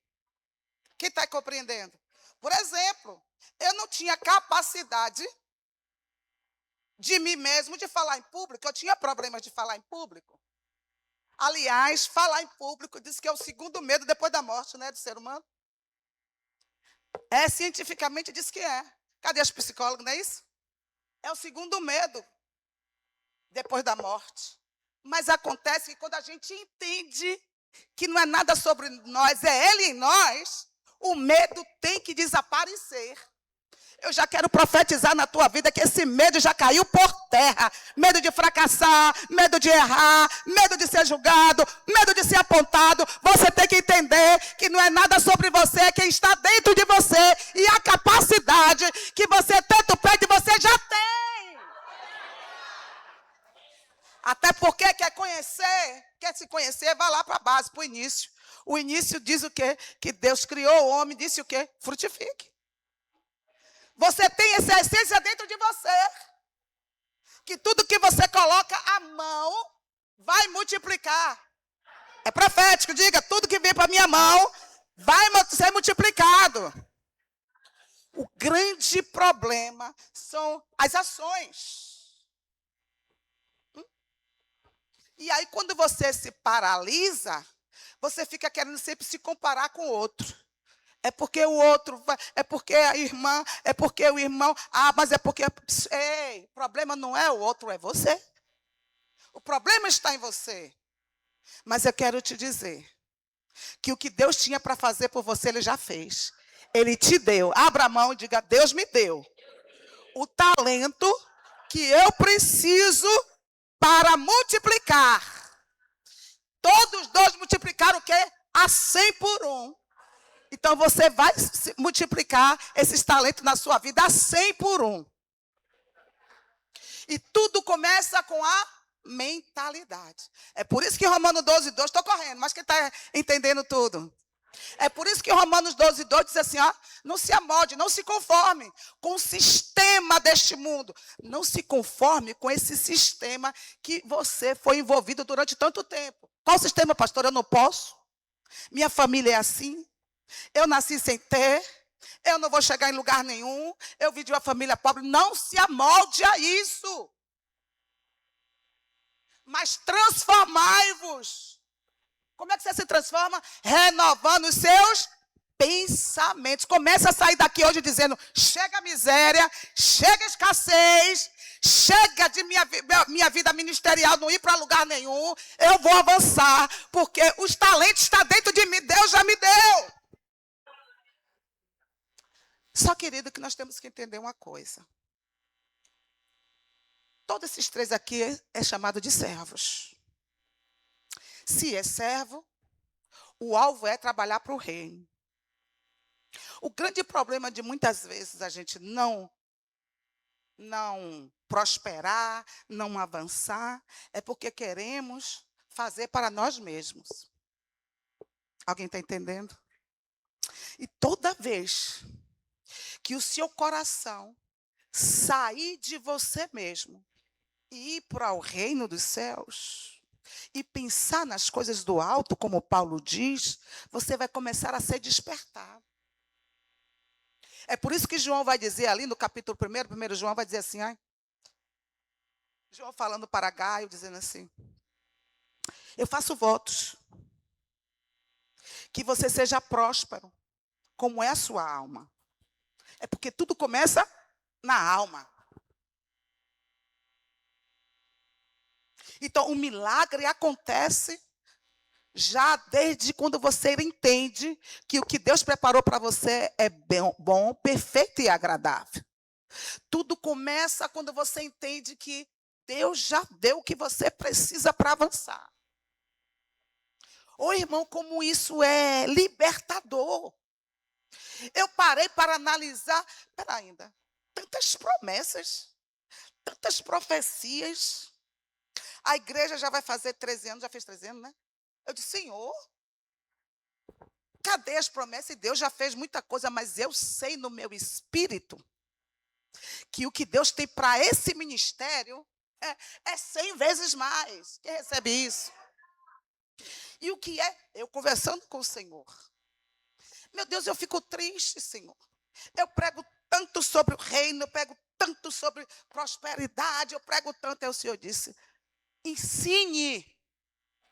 Quem está compreendendo? Por exemplo, eu não tinha capacidade de mim mesmo de falar em público. Eu tinha problemas de falar em público. Aliás, falar em público diz que é o segundo medo depois da morte, né, do ser humano. Cientificamente diz que é. Cadê os psicólogos, não é isso? É o segundo medo depois da morte. Mas acontece que quando a gente entende que não é nada sobre nós, é Ele em nós, o medo tem que desaparecer. Eu já quero profetizar na tua vida que esse medo já caiu por terra. Medo de fracassar, medo de errar, medo de ser julgado, medo de ser apontado. Você tem que entender que não é nada sobre você, é quem está dentro de você. E a capacidade que você tanto pede, você já tem. quer se conhecer, vá lá para a base, para o início. O início diz o quê? Que Deus criou o homem, disse o quê? Frutifique. Você tem essa essência dentro de você. Que tudo que você coloca a mão vai multiplicar. É profético, diga, tudo que vem para minha mão vai ser multiplicado. O grande problema são as ações. E aí, quando você se paralisa, você fica querendo sempre se comparar com o outro. É porque o outro, é porque a irmã, é porque o irmão. Ah, mas é porque... Ei, o problema não é o outro, é você. O problema está em você. Mas eu quero te dizer que o que Deus tinha para fazer por você, Ele já fez. Ele te deu. Abra a mão e diga, Deus me deu o talento que eu preciso para multiplicar. Todos dois multiplicaram o quê? A 100 por 1. Então, você vai multiplicar esses talentos na sua vida a 100 por 1. E tudo começa com a mentalidade. É por isso que Romanos 12:2, estou correndo, mas quem está entendendo tudo? É por isso que Romanos 12:2 diz assim, ó, não se amolde, não se conforme com o sistema deste mundo. Não se conforme com esse sistema que você foi envolvido durante tanto tempo. Qual sistema, pastor? Eu não posso. Minha família é assim. Eu nasci sem ter. Eu não vou chegar em lugar nenhum. Eu vim de uma família pobre. Não se amolde a isso. Mas transformai-vos. Como é que você se transforma? Renovando os seus pensamentos. Começa a sair daqui hoje dizendo, chega a miséria, chega a escassez, chega de minha vida ministerial não ir para lugar nenhum. Eu vou avançar, porque os talentos estão dentro de mim, Deus já me deu. Só, querido, que nós temos que entender uma coisa. Todos esses três aqui é chamado de servos. Se é servo, o alvo é trabalhar para o reino. O grande problema de muitas vezes a gente não prosperar, não avançar, é porque queremos fazer para nós mesmos. Alguém está entendendo? E toda vez que o seu coração sair de você mesmo e ir para o reino dos céus e pensar nas coisas do alto, como Paulo diz, você vai começar a ser despertado. É por isso que João vai dizer ali no capítulo 1 João vai dizer assim, João falando para Gaio, dizendo assim, eu faço votos que você seja próspero, como é a sua alma. É porque tudo começa na alma. Então, o milagre acontece já desde quando você entende que o que Deus preparou para você é bom, perfeito e agradável. Tudo começa quando você entende que Deus já deu o que você precisa para avançar. Ô, irmão, como isso é libertador. Eu parei para analisar, espera ainda, tantas promessas, tantas profecias. A igreja já vai fazer 13 anos, já fez 13 anos, né? Eu disse, Senhor, cadê as promessas? E Deus já fez muita coisa, mas eu sei no meu espírito que o que Deus tem para esse ministério é 100 vezes mais. Quem recebe isso? E o que é? Eu conversando com o Senhor. Meu Deus, eu fico triste, Senhor. Eu prego tanto sobre o reino, eu prego tanto sobre prosperidade, eu prego tanto. Aí o Senhor disse, ensine.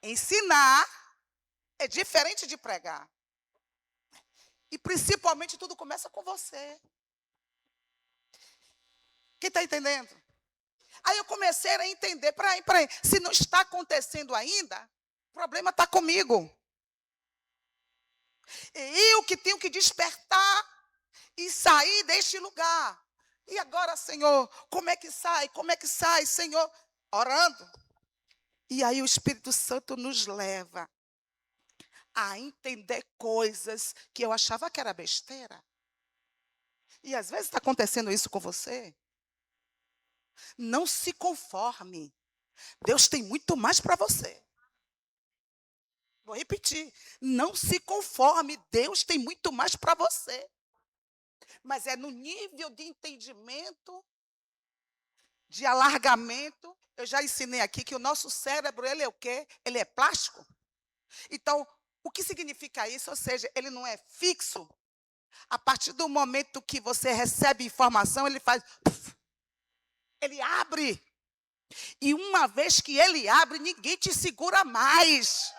Ensinar é diferente de pregar. E principalmente tudo começa com você. Quem está entendendo? Aí eu comecei a entender, peraí, se não está acontecendo ainda, o problema está comigo. E eu que tenho que despertar e sair deste lugar. E agora, Senhor, como é que sai? Como é que sai, Senhor? Orando. E aí o Espírito Santo nos leva a entender coisas que eu achava que era besteira. E às vezes está acontecendo isso com você. Não se conforme Deus tem muito mais para você. Vou repetir. Não se conforme. Deus tem muito mais para você. Mas é no nível de entendimento, de alargamento. Eu já ensinei aqui que o nosso cérebro, ele é o quê? Ele é plástico. Então, o que significa isso? Ou seja, ele não é fixo. A partir do momento que você recebe informação, ele faz... Ele abre. E uma vez que ele abre, ninguém te segura mais.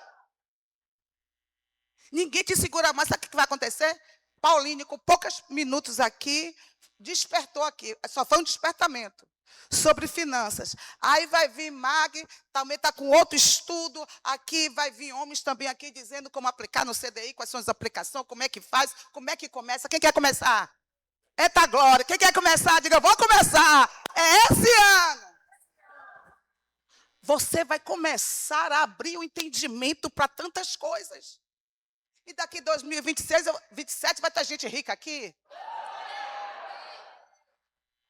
Ninguém te segura mais. Sabe o que vai acontecer? Pauline, com poucos minutos aqui, despertou aqui. Só foi um despertamento sobre finanças. Aí vai vir Mag, também está com outro estudo. Aqui vai vir homens também aqui dizendo como aplicar no CDI, quais são as aplicações, como é que faz, como é que começa. Quem quer começar? Eita glória. Quem quer começar? Diga, eu vou começar. É esse ano. Você vai começar a abrir o entendimento para tantas coisas. E daqui 2026, 27 vai ter gente rica aqui.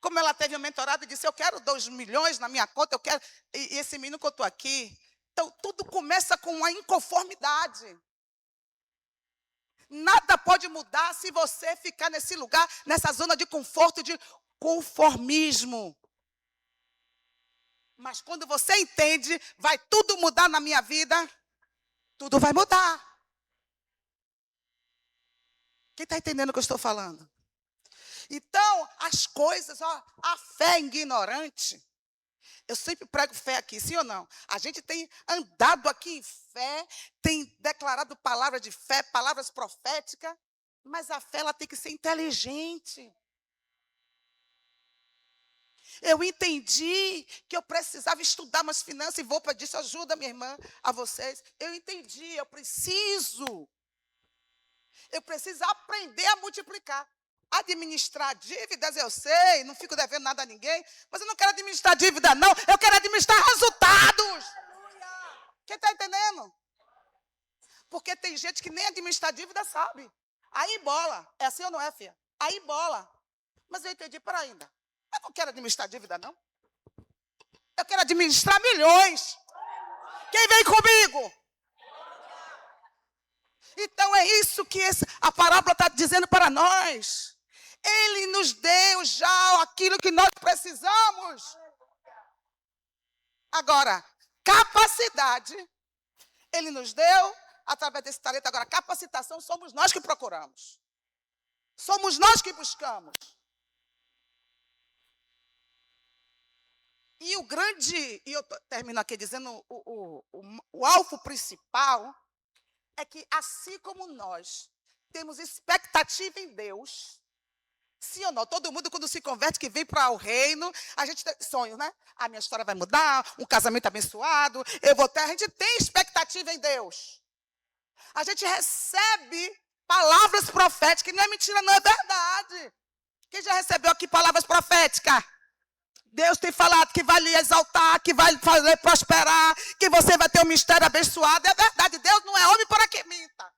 Como ela teve um mentorado e disse, eu quero 2 milhões na minha conta, eu quero... E esse menino que eu estou aqui. Então, tudo começa com uma inconformidade. Nada pode mudar se você ficar nesse lugar, nessa zona de conforto, de conformismo. Mas quando você entende, vai tudo mudar na minha vida, tudo vai mudar. Quem está entendendo o que eu estou falando? Então, as coisas, a fé ignorante. Eu sempre prego fé aqui, sim ou não? A gente tem andado aqui em fé, tem declarado palavras de fé, palavras proféticas, mas a fé ela tem que ser inteligente. Eu entendi que eu precisava estudar mais finanças e vou para disso, ajuda minha irmã, a vocês. Eu entendi, eu preciso aprender a multiplicar. Administrar dívidas, eu sei, não fico devendo nada a ninguém, mas eu não quero administrar dívida, não. Eu quero administrar resultados. Quem está entendendo? Porque tem gente que nem administrar dívida sabe. Aí bola. É assim ou não é, filha? Aí bola. Mas eu entendi para ainda. Eu não quero administrar dívida, não. Eu quero administrar milhões. Quem vem comigo? Então é isso que a parábola está dizendo para nós. Ele nos deu já aquilo que nós precisamos. Agora, capacidade, ele nos deu através desse talento. Agora, capacitação somos nós que procuramos. Somos nós que buscamos. E e eu termino aqui dizendo, o alvo principal é que, assim como nós temos expectativa em Deus, sim ou não? Todo mundo, quando se converte, que vem para o reino, a gente tem sonhos, né? A minha história vai mudar, um casamento abençoado, a gente tem expectativa em Deus. A gente recebe palavras proféticas, que não é mentira, não é verdade. Quem já recebeu aqui palavras proféticas? Deus tem falado que vai lhe exaltar, que vai fazer prosperar, que você vai ter um ministério abençoado. É verdade, Deus não é homem para que minta.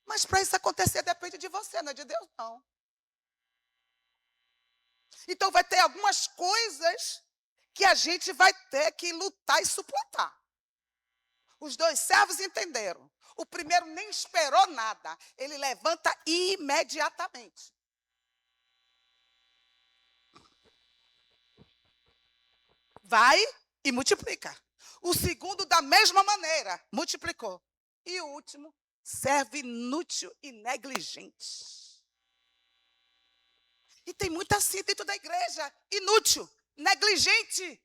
Mas para isso acontecer depende de você, não é de Deus, não. Então vai ter algumas coisas que a gente vai ter que lutar e suplantar. Os 2 servos entenderam. O primeiro nem esperou nada. Ele levanta imediatamente. Vai e multiplica. O segundo, da mesma maneira, multiplicou. E o último, servo inútil e negligente. E tem muita assim dentro da igreja. Inútil, negligente.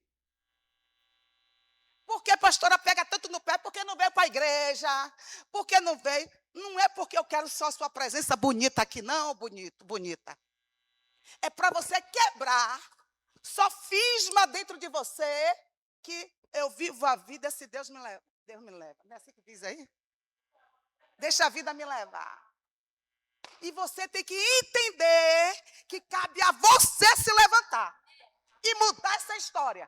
Por que a pastora pega tanto no pé? Porque não veio para a igreja. Porque não veio. Não é porque eu quero só a sua presença bonita aqui, não, bonita. É para você quebrar sofisma dentro de você, que eu vivo a vida se Deus me leva. Deus me leva. Não é assim que diz aí? Deixa a vida me levar. E você tem que entender que cabe a você se levantar e mudar essa história.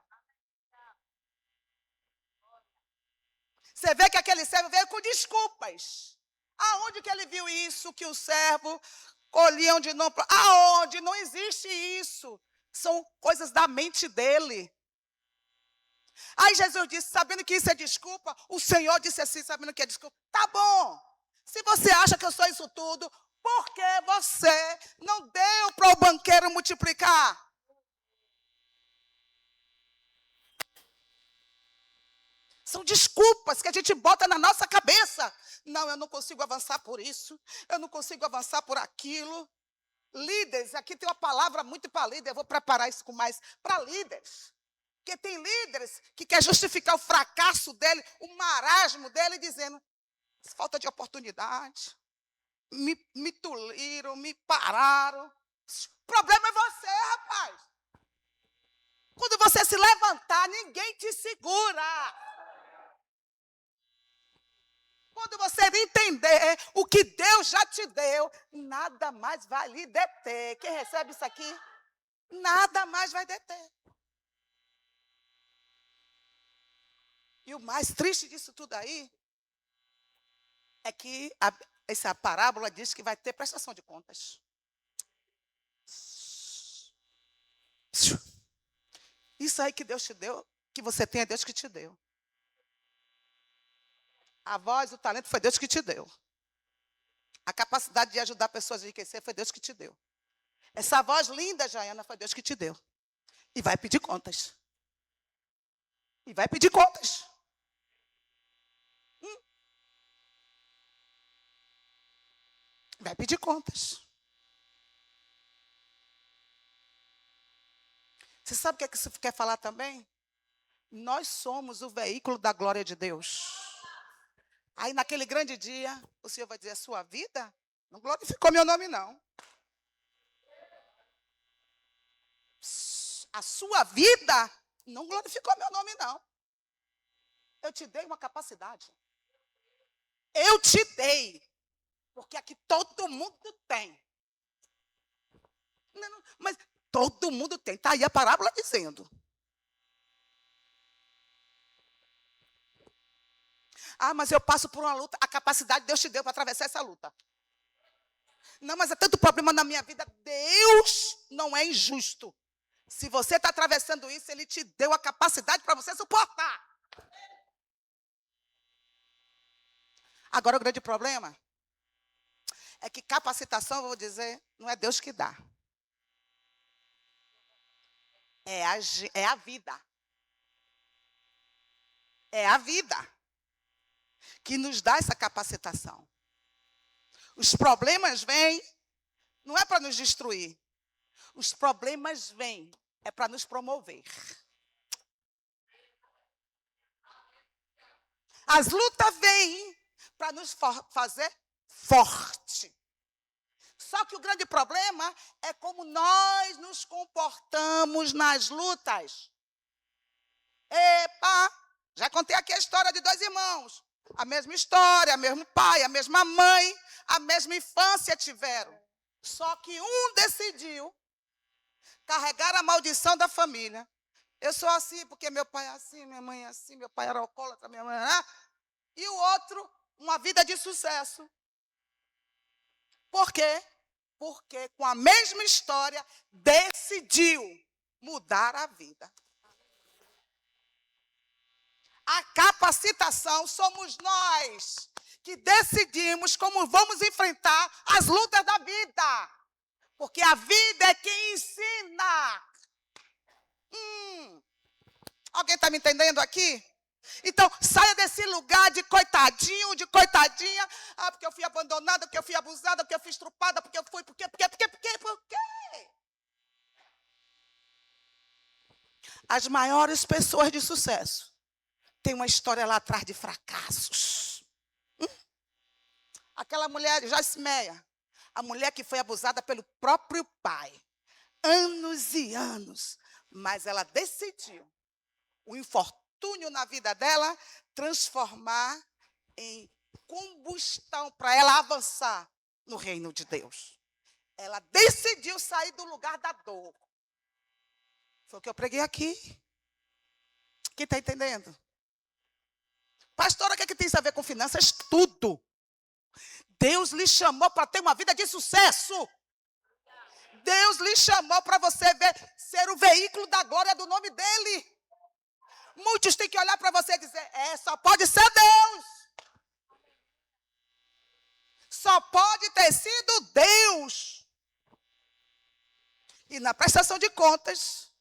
Você vê que aquele servo veio com desculpas. Aonde que ele viu isso, que o servo colhia onde não... Aonde? Não existe isso. São coisas da mente dele. Aí Jesus disse, sabendo que isso é desculpa, o Senhor disse assim, sabendo que é desculpa, tá bom. Se você acha que eu sou isso tudo, por que você não deu para o banqueiro multiplicar? São desculpas que a gente bota na nossa cabeça. Não, eu não consigo avançar por isso, eu não consigo avançar por aquilo. Líderes, aqui tem uma palavra muito para líder, eu vou preparar isso com mais para líderes. Porque tem líderes que quer justificar o fracasso dele, o marasmo dele, dizendo, falta de oportunidade, me toliram, me pararam. O problema é você, rapaz. Quando você se levantar, ninguém te segura. Quando você entender o que Deus já te deu, nada mais vai lhe deter. Quem recebe isso aqui, nada mais vai deter. E o mais triste disso tudo aí é que essa parábola diz que vai ter prestação de contas. Isso aí que Deus te deu, que você tem, é Deus que te deu. A voz, o talento foi Deus que te deu. A capacidade de ajudar pessoas a enriquecer foi Deus que te deu. Essa voz linda, Jaiana, foi Deus que te deu. E vai pedir contas. E vai pedir contas. Vai pedir contas. Você sabe o que é que isso quer falar também? Nós somos o veículo da glória de Deus. Aí naquele grande dia, o Senhor vai dizer, a sua vida não glorificou meu nome, não. A sua vida não glorificou meu nome, não. Eu te dei uma capacidade. Eu te dei. Porque aqui todo mundo tem. Não, mas todo mundo tem. Está aí a parábola dizendo. Ah, mas eu passo por uma luta. A capacidade Deus te deu para atravessar essa luta. Não, mas é tanto problema na minha vida. Deus não é injusto. Se você está atravessando isso, Ele te deu a capacidade para você suportar. Agora o grande problema é que capacitação, eu vou dizer, não é Deus que dá. É a vida. É a vida que nos dá essa capacitação. Os problemas vêm, não é para nos destruir. Os problemas vêm, é para nos promover. As lutas vêm para nos fazer forte. Só que o grande problema é como nós nos comportamos nas lutas. Epa, já contei aqui a história de 2 irmãos. A mesma história, o mesmo pai, a mesma mãe, a mesma infância tiveram. Só que um decidiu carregar a maldição da família. Eu sou assim porque meu pai é assim, minha mãe é assim, meu pai era alcoólatra, minha mãe era... E o outro, uma vida de sucesso. Por quê? Porque com a mesma história, decidiu mudar a vida. A capacitação somos nós que decidimos como vamos enfrentar as lutas da vida. Porque a vida é quem ensina. Alguém está me entendendo aqui? Então, saia desse lugar de coitadinho, de coitadinha. Ah, porque eu fui abandonada, porque eu fui abusada, porque eu fui estrupada, porque eu fui, por quê? As maiores pessoas de sucesso têm uma história lá atrás de fracassos. Aquela mulher, Joyce Meyer, a mulher que foi abusada pelo próprio pai. Anos e anos. Mas ela decidiu o infortúnio na vida dela transformar em combustão para ela avançar no reino de Deus. Ela decidiu sair do lugar da dor. Foi o que eu preguei aqui. Quem está entendendo? Pastora, o que tem isso a ver com finanças? Tudo. Deus lhe chamou para ter uma vida de sucesso. Deus lhe chamou para você ser o veículo da glória do nome dEle. Muitos têm que olhar para você e dizer, só pode ser Deus. Só pode ter sido Deus. E na prestação de contas,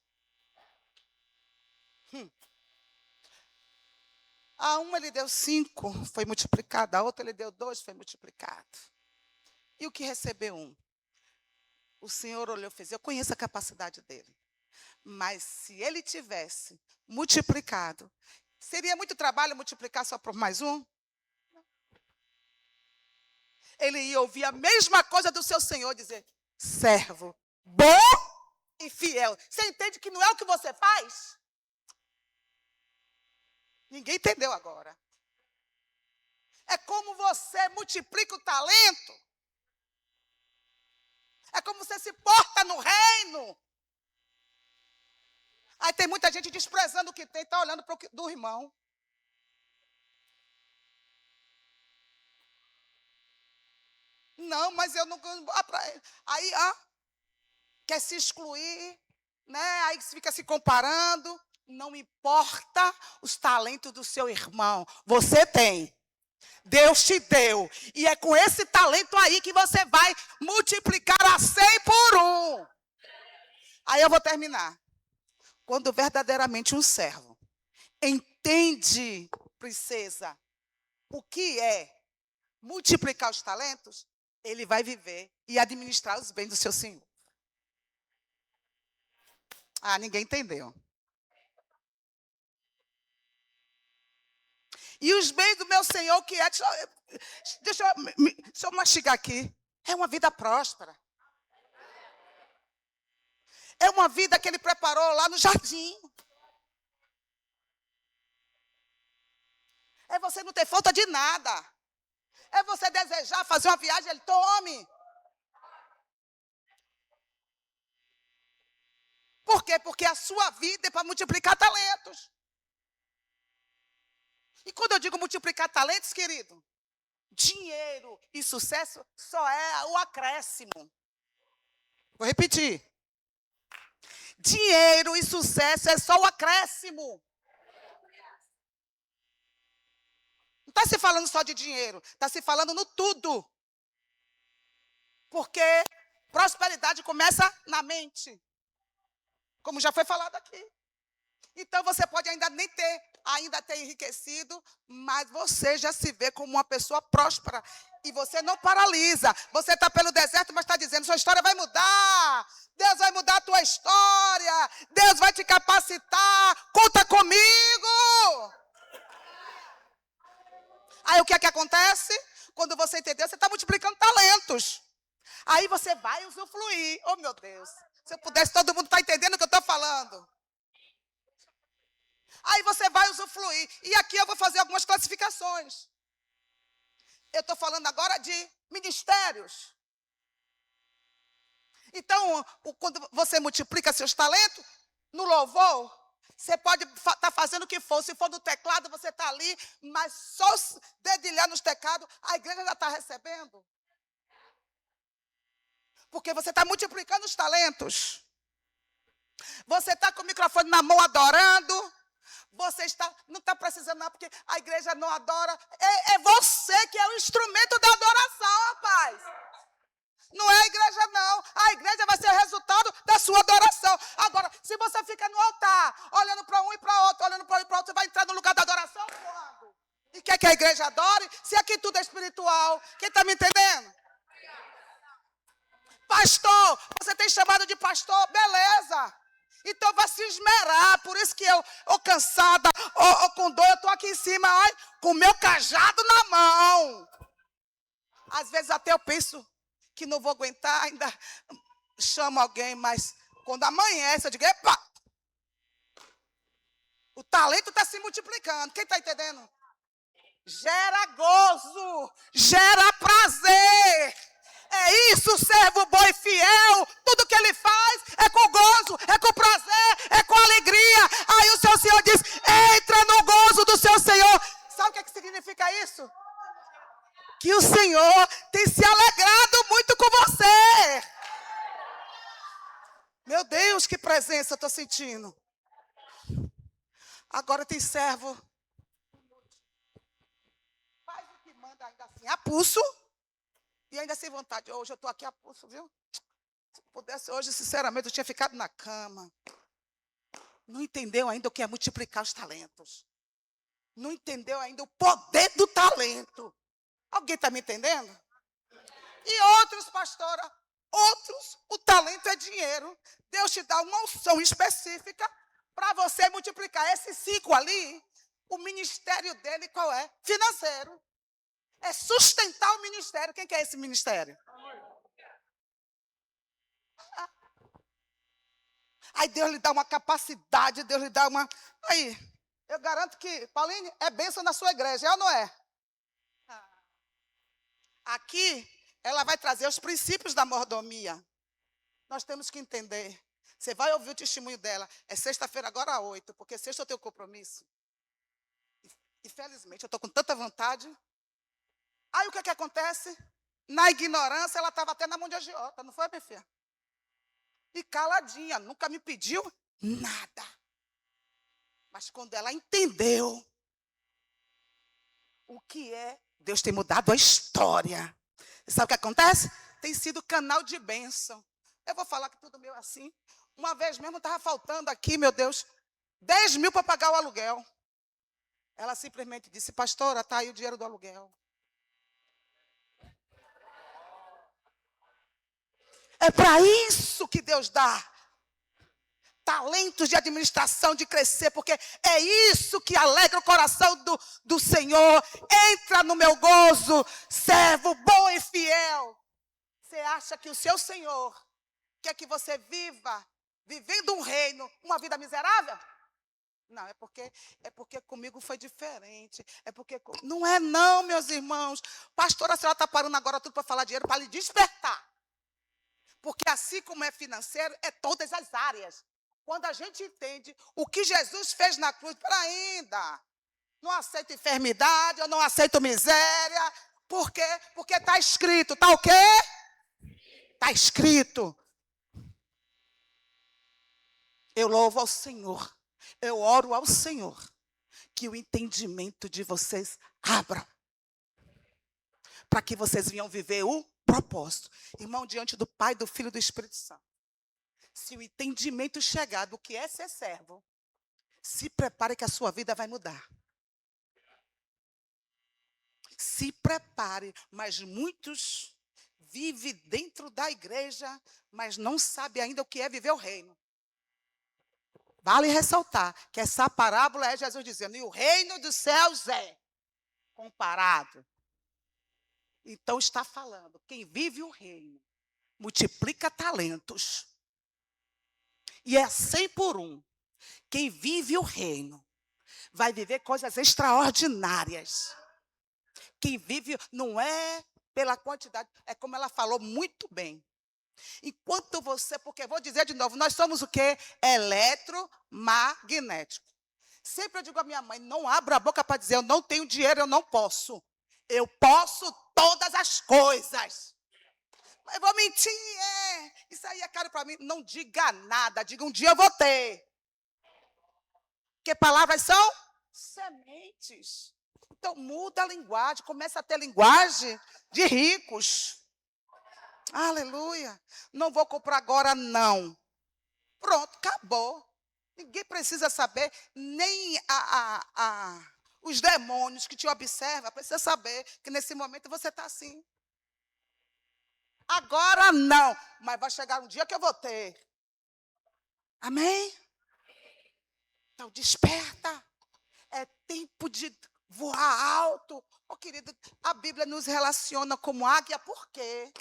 a uma ele deu 5, foi multiplicado. A outra ele deu 2, foi multiplicado. E o que recebeu 1? O Senhor olhou e fez, eu conheço a capacidade dele. Mas se ele tivesse multiplicado, seria muito trabalho multiplicar só por mais 1? Ele ia ouvir a mesma coisa do seu Senhor, dizer, servo bom e fiel. Você entende que não é o que você faz? Ninguém entendeu agora. É como você multiplica o talento. É como você se porta no reino. Aí tem muita gente desprezando o que tem, está olhando para o do irmão. Não, mas eu não... Aí, quer se excluir, né? Aí fica se comparando. Não importa os talentos do seu irmão. Você tem. Deus te deu. E é com esse talento aí que você vai multiplicar a 100 por 1. Aí eu vou terminar. Quando verdadeiramente um servo entende, princesa, o que é multiplicar os talentos, ele vai viver e administrar os bens do seu Senhor. Ninguém entendeu. E os bens do meu Senhor, que é... Deixa eu mastigar aqui. É uma vida próspera. É uma vida que ele preparou lá no jardim. É você não ter falta de nada. É você desejar fazer uma viagem, ele tome. Por quê? Porque a sua vida é para multiplicar talentos. E quando eu digo multiplicar talentos, querido, dinheiro e sucesso só é o acréscimo. Vou repetir. Dinheiro e sucesso é só o acréscimo. Não está se falando só de dinheiro, está se falando no tudo. Porque prosperidade começa na mente. Como já foi falado aqui. Então você pode ainda ter enriquecido, mas você já se vê como uma pessoa próspera. E você não paralisa. Você está pelo deserto, mas está dizendo, sua história vai mudar. Deus vai mudar a tua história. Deus vai te capacitar. Conta comigo. Aí o que é que acontece? Quando você entendeu, você está multiplicando talentos. Aí você vai usufruir. Oh, meu Deus. Se eu pudesse, todo mundo está entendendo o que eu estou falando. Aí você vai usufruir. E aqui eu vou fazer algumas classificações. Eu estou falando agora de ministérios. Então, quando você multiplica seus talentos, no louvor, você pode estar fazendo o que for. Se for no teclado, você está ali, mas só dedilhar nos teclados, a igreja já está recebendo. Porque você está multiplicando os talentos. Você está com o microfone na mão adorando. Você não está precisando não, porque a igreja não adora. É você que é o instrumento da adoração, rapaz. Não é a igreja, não. A igreja vai ser o resultado da sua adoração. Agora, se você fica no altar, olhando para um e para outro, olhando para um e para outro, você vai entrar no lugar da adoração quando? E quer que a igreja adore? Se aqui tudo é espiritual. Quem está me entendendo? Pastor, você tem chamado de pastor? Beleza. Então vai se esmerar. Por isso que eu, cansada, com dor, eu estou aqui em cima, com o meu cajado na mão. Às vezes até eu penso que não vou aguentar, ainda chamo alguém, mas quando amanhece, eu digo, epa! O talento está se multiplicando. Quem está entendendo? Gera gozo, gera prazer. É isso, servo bom e fiel. Tudo que ele faz é com gozo, é com prazer, é com alegria. Aí o seu Senhor diz, entra no gozo do seu Senhor. Sabe o que significa isso? Que o Senhor tem se alegrado muito com você. Meu Deus, que presença eu estou sentindo. Agora tem servo. Faz o que manda ainda assim, a pulso. E ainda sem vontade. Hoje eu estou aqui a pulso, viu? Se pudesse hoje, sinceramente, eu tinha ficado na cama. Não entendeu ainda o que é multiplicar os talentos. Não entendeu ainda o poder do talento. Alguém está me entendendo? E outros, pastora, outros, o talento é dinheiro. Deus te dá uma unção específica para você multiplicar. Esses 5 ali, o ministério dele qual é? Financeiro. É sustentar o ministério. Quem quer esse ministério? Aí Deus lhe dá uma capacidade, Deus lhe dá uma... Aí, eu garanto que, Pauline, é bênção na sua igreja, é ou não é? Aqui, ela vai trazer os princípios da mordomia. Nós temos que entender. Você vai ouvir o testemunho dela. É sexta-feira agora às 8, porque sexta eu tenho compromisso. E felizmente, eu estou com tanta vontade. Aí o que acontece? Na ignorância, ela estava até na mão de agiota, não foi, minha filha? E caladinha, nunca me pediu nada. Mas quando ela entendeu o que é, Deus tem mudado a história. E sabe o que acontece? Tem sido canal de bênção. Eu vou falar que tudo meu é assim. Uma vez mesmo estava faltando aqui, meu Deus, 10 mil para pagar o aluguel. Ela simplesmente disse, pastora, está aí o dinheiro do aluguel. É para isso que Deus dá talentos de administração, de crescer, porque é isso que alegra o coração do Senhor. Entra no meu gozo, servo bom e fiel. Você acha que o seu Senhor quer que você viva, vivendo um reino, uma vida miserável? Não, é porque comigo foi diferente. Não é não, meus irmãos. Pastora, a senhora está parando agora tudo para falar dinheiro, para lhe despertar. Porque assim como é financeiro, é todas as áreas. Quando a gente entende o que Jesus fez na cruz, para ainda, não aceito enfermidade, eu não aceito miséria. Por quê? Porque está escrito. Está o quê? Está escrito. Eu louvo ao Senhor. Eu oro ao Senhor. Que o entendimento de vocês abra. Para que vocês venham viver o propósito. Irmão, diante do Pai, do Filho e do Espírito Santo. Se o entendimento chegar do que é ser servo, se prepare que a sua vida vai mudar. Se prepare, mas muitos vivem dentro da igreja, mas não sabem ainda o que é viver o reino. Vale ressaltar que essa parábola é Jesus dizendo, e o reino dos céus é comparado. Então está falando, quem vive o reino, multiplica talentos. E é 100 por 1. Quem vive o reino vai viver coisas extraordinárias. Quem vive não é pela quantidade, é como ela falou muito bem. Enquanto você, porque vou dizer de novo, nós somos o quê? Eletromagnético. Sempre eu digo à minha mãe, não abra a boca para dizer, eu não tenho dinheiro, eu não posso. Eu posso todas as coisas. Mas vou mentir, isso aí é caro para mim. Não diga nada, diga um dia eu vou ter. Porque palavras são sementes. Então muda a linguagem, começa a ter linguagem de ricos. Aleluia. Não vou comprar agora, não. Pronto, acabou. Ninguém precisa saber, nem os demônios que te observam, precisam saber que nesse momento você está assim. Agora não, mas vai chegar um dia que eu vou ter. Amém? Então desperta. É tempo de voar alto. Oh, querido, a Bíblia nos relaciona como águia, por quê?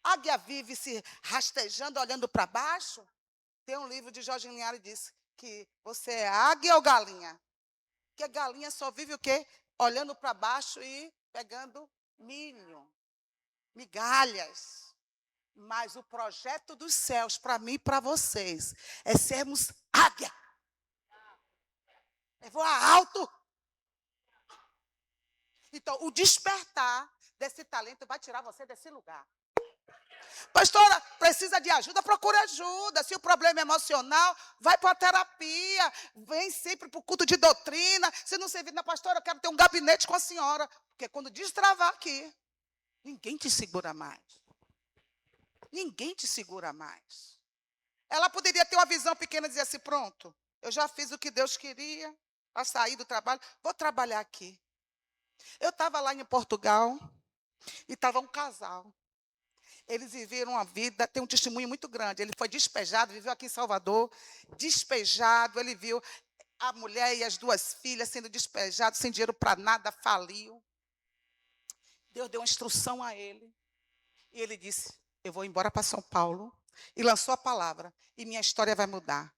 Águia vive se rastejando, olhando para baixo. Tem um livro de Jorge Linhares que diz que você é águia ou galinha? Porque galinha só vive o quê? Olhando para baixo e pegando milho, migalhas. Mas o projeto dos céus, para mim e para vocês, é sermos águia. É voar alto. Então, o despertar desse talento vai tirar você desse lugar. Pastora, precisa de ajuda? Procure ajuda. Se o problema é emocional, vai para a terapia. Vem sempre para o culto de doutrina. Se não servir na pastora, eu quero ter um gabinete com a senhora. Porque quando destravar aqui, ninguém te segura mais. Ninguém te segura mais. Ela poderia ter uma visão pequena e dizer assim, pronto, eu já fiz o que Deus queria, para sair do trabalho, vou trabalhar aqui. Eu estava lá em Portugal e estava um casal. Eles viveram uma vida, tem um testemunho muito grande. Ele foi despejado, viveu aqui em Salvador, despejado. Ele viu a mulher e as duas filhas sendo despejados, sem dinheiro para nada, faliu. Deus deu uma instrução a ele. E ele disse, eu vou embora para São Paulo. E lançou a palavra. E minha história vai mudar.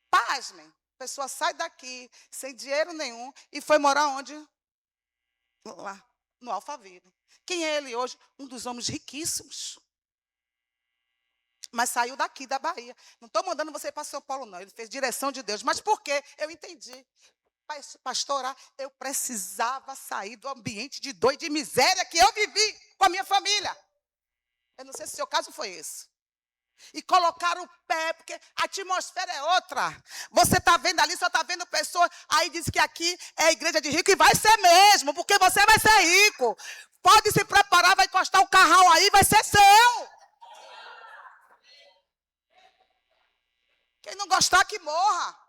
Pasmem, a pessoa sai daqui, sem dinheiro nenhum, e foi morar onde? Lá, no Alphaville. Quem é ele hoje? Um dos homens riquíssimos. Mas saiu daqui, da Bahia. Não estou mandando você ir para São Paulo, não. Ele fez direção de Deus. Mas por quê? Eu entendi. Pastora, eu precisava sair do ambiente de dor e de miséria que eu vivi com a minha família. Eu não sei se o seu caso foi esse. E colocar o pé, porque a atmosfera é outra. Você está vendo ali, só está vendo pessoas. Aí diz que aqui é a igreja de rico e vai ser mesmo, porque você vai ser rico. Pode se preparar, vai encostar o carrão aí, vai ser seu. Quem não gostar, que morra.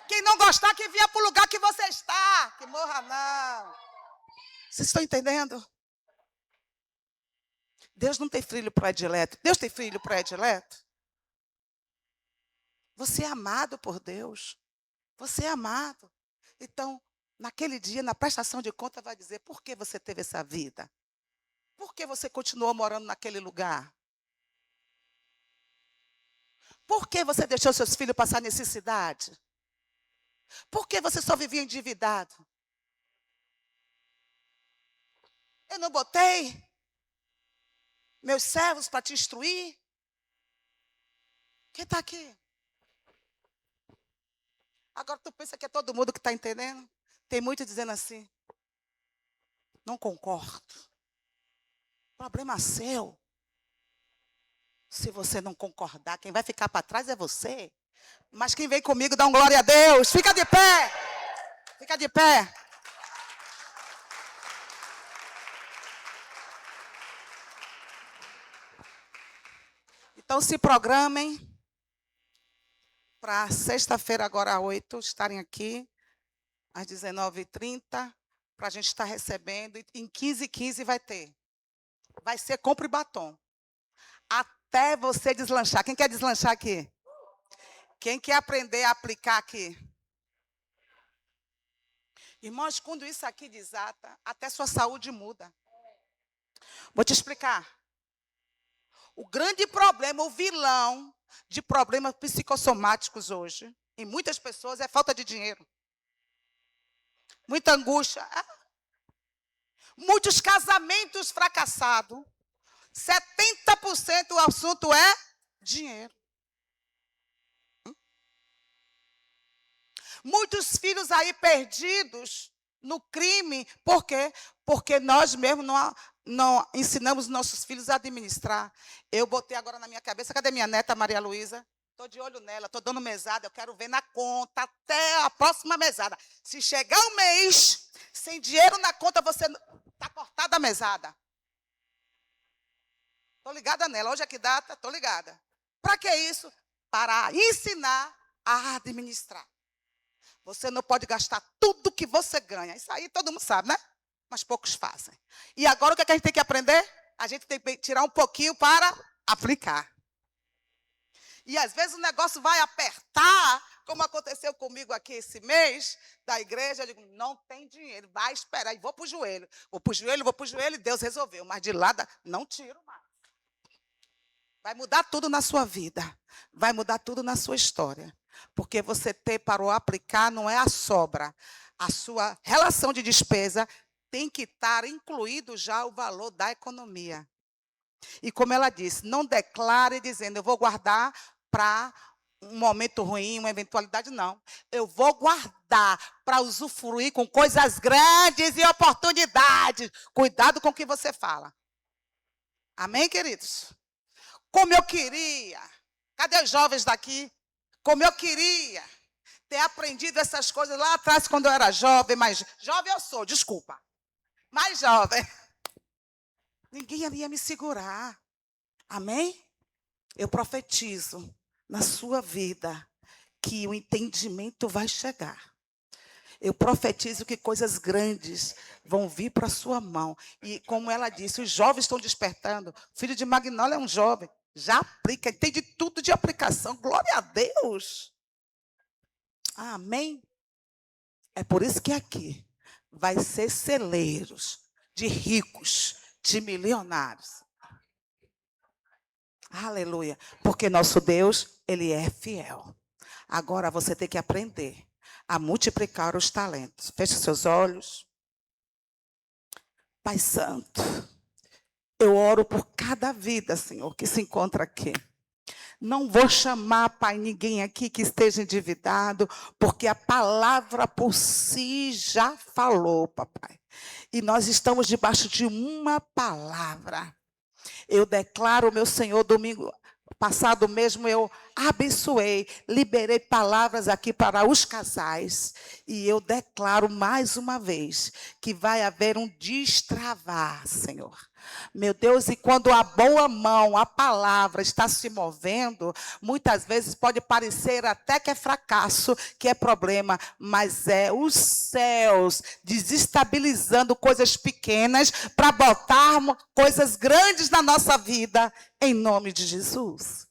Quem não gostar, que venha para o lugar que você está. Que morra, não. Vocês estão entendendo? Deus não tem filho predileto. Deus tem filho predileto? Você é amado por Deus. Você é amado. Então, naquele dia, na prestação de conta, vai dizer, por que você teve essa vida? Por que você continuou morando naquele lugar? Por que você deixou seus filhos passar necessidade? Por que você só vivia endividado? Eu não botei meus servos para te instruir? Quem está aqui? Agora tu pensa que é todo mundo que está entendendo? Tem muito dizendo assim, não concordo. Problema seu. Se você não concordar, quem vai ficar para trás é você. Mas quem vem comigo, dá um glória a Deus. Fica de pé. Fica de pé. Então se programem para sexta-feira, agora às 8, estarem aqui, às 19h30, para a gente estar recebendo. E em 15h15 vai ter. Vai ser compra e batom. Até você deslanchar. Quem quer deslanchar aqui? Quem quer aprender a aplicar aqui? Irmãos, quando isso aqui desata, até sua saúde muda. Vou te explicar. O grande problema, o vilão de problemas psicossomáticos hoje, em muitas pessoas, é falta de dinheiro. Muita angústia. Muitos casamentos fracassados. 70% o assunto é dinheiro. Muitos filhos aí perdidos no crime. Por quê? Porque nós mesmos não ensinamos nossos filhos a administrar. Eu botei agora na minha cabeça, cadê minha neta Maria Luísa? Estou de olho nela, estou dando mesada, eu quero ver na conta até a próxima mesada. Se chegar um mês sem dinheiro na conta, você está cortada a mesada. Estou ligada nela. Hoje é que data? Estou ligada. Para que isso? Para ensinar a administrar. Você não pode gastar tudo que você ganha. Isso aí todo mundo sabe, né? Mas poucos fazem. E agora o que a gente tem que aprender? A gente tem que tirar um pouquinho para aplicar. E às vezes o negócio vai apertar, como aconteceu comigo aqui esse mês, da igreja. Eu digo, não tem dinheiro, vai esperar. E vou para o joelho. Vou para o joelho, e Deus resolveu. Mas de lá, não tiro mais. Vai mudar tudo na sua vida. Vai mudar tudo na sua história. Porque você ter para o aplicar não é a sobra. A sua relação de despesa tem que estar incluído já o valor da economia. E como ela disse, não declare dizendo, eu vou guardar para um momento ruim, uma eventualidade, não. Eu vou guardar para usufruir com coisas grandes e oportunidades. Cuidado com o que você fala. Amém, queridos? Como eu queria. Cadê os jovens daqui? Como eu queria ter aprendido essas coisas lá atrás, quando eu era jovem, mas jovem eu sou, desculpa. Mais jovem. Ninguém ia me segurar. Amém? Eu profetizo na sua vida que o entendimento vai chegar. Eu profetizo que coisas grandes vão vir para a sua mão. E como ela disse, os jovens estão despertando. O filho de Magnólia é um jovem. Já aplica, entende tudo de aplicação. Glória a Deus. Amém? É por isso que aqui vai ser celeiros de ricos, de milionários. Aleluia. Porque nosso Deus, Ele é fiel. Agora você tem que aprender a multiplicar os talentos. Feche seus olhos. Pai Santo, eu oro por cada vida, Senhor, que se encontra aqui. Não vou chamar, Pai, ninguém aqui que esteja endividado, porque a palavra por si já falou, papai. E nós estamos debaixo de uma palavra. Eu declaro, meu Senhor, domingo passado mesmo eu abençoei, liberei palavras aqui para os casais. E eu declaro mais uma vez que vai haver um destravar, Senhor. Meu Deus, e quando a boa mão, a palavra está se movendo, muitas vezes pode parecer até que é fracasso, que é problema, mas é os céus desestabilizando coisas pequenas para botar coisas grandes na nossa vida, em nome de Jesus.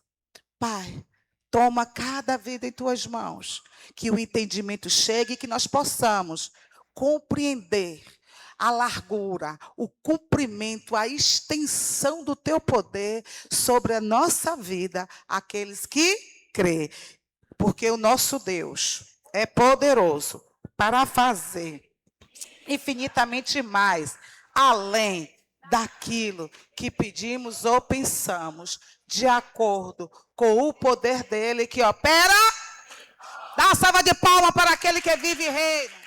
Pai, toma cada vida em tuas mãos, que o entendimento chegue e que nós possamos compreender a largura, o comprimento, a extensão do teu poder sobre a nossa vida, aqueles que crê. Porque o nosso Deus é poderoso para fazer infinitamente mais, além daquilo que pedimos ou pensamos, de acordo com o poder dele que opera. Dá uma salva de palmas para aquele que vive e reina.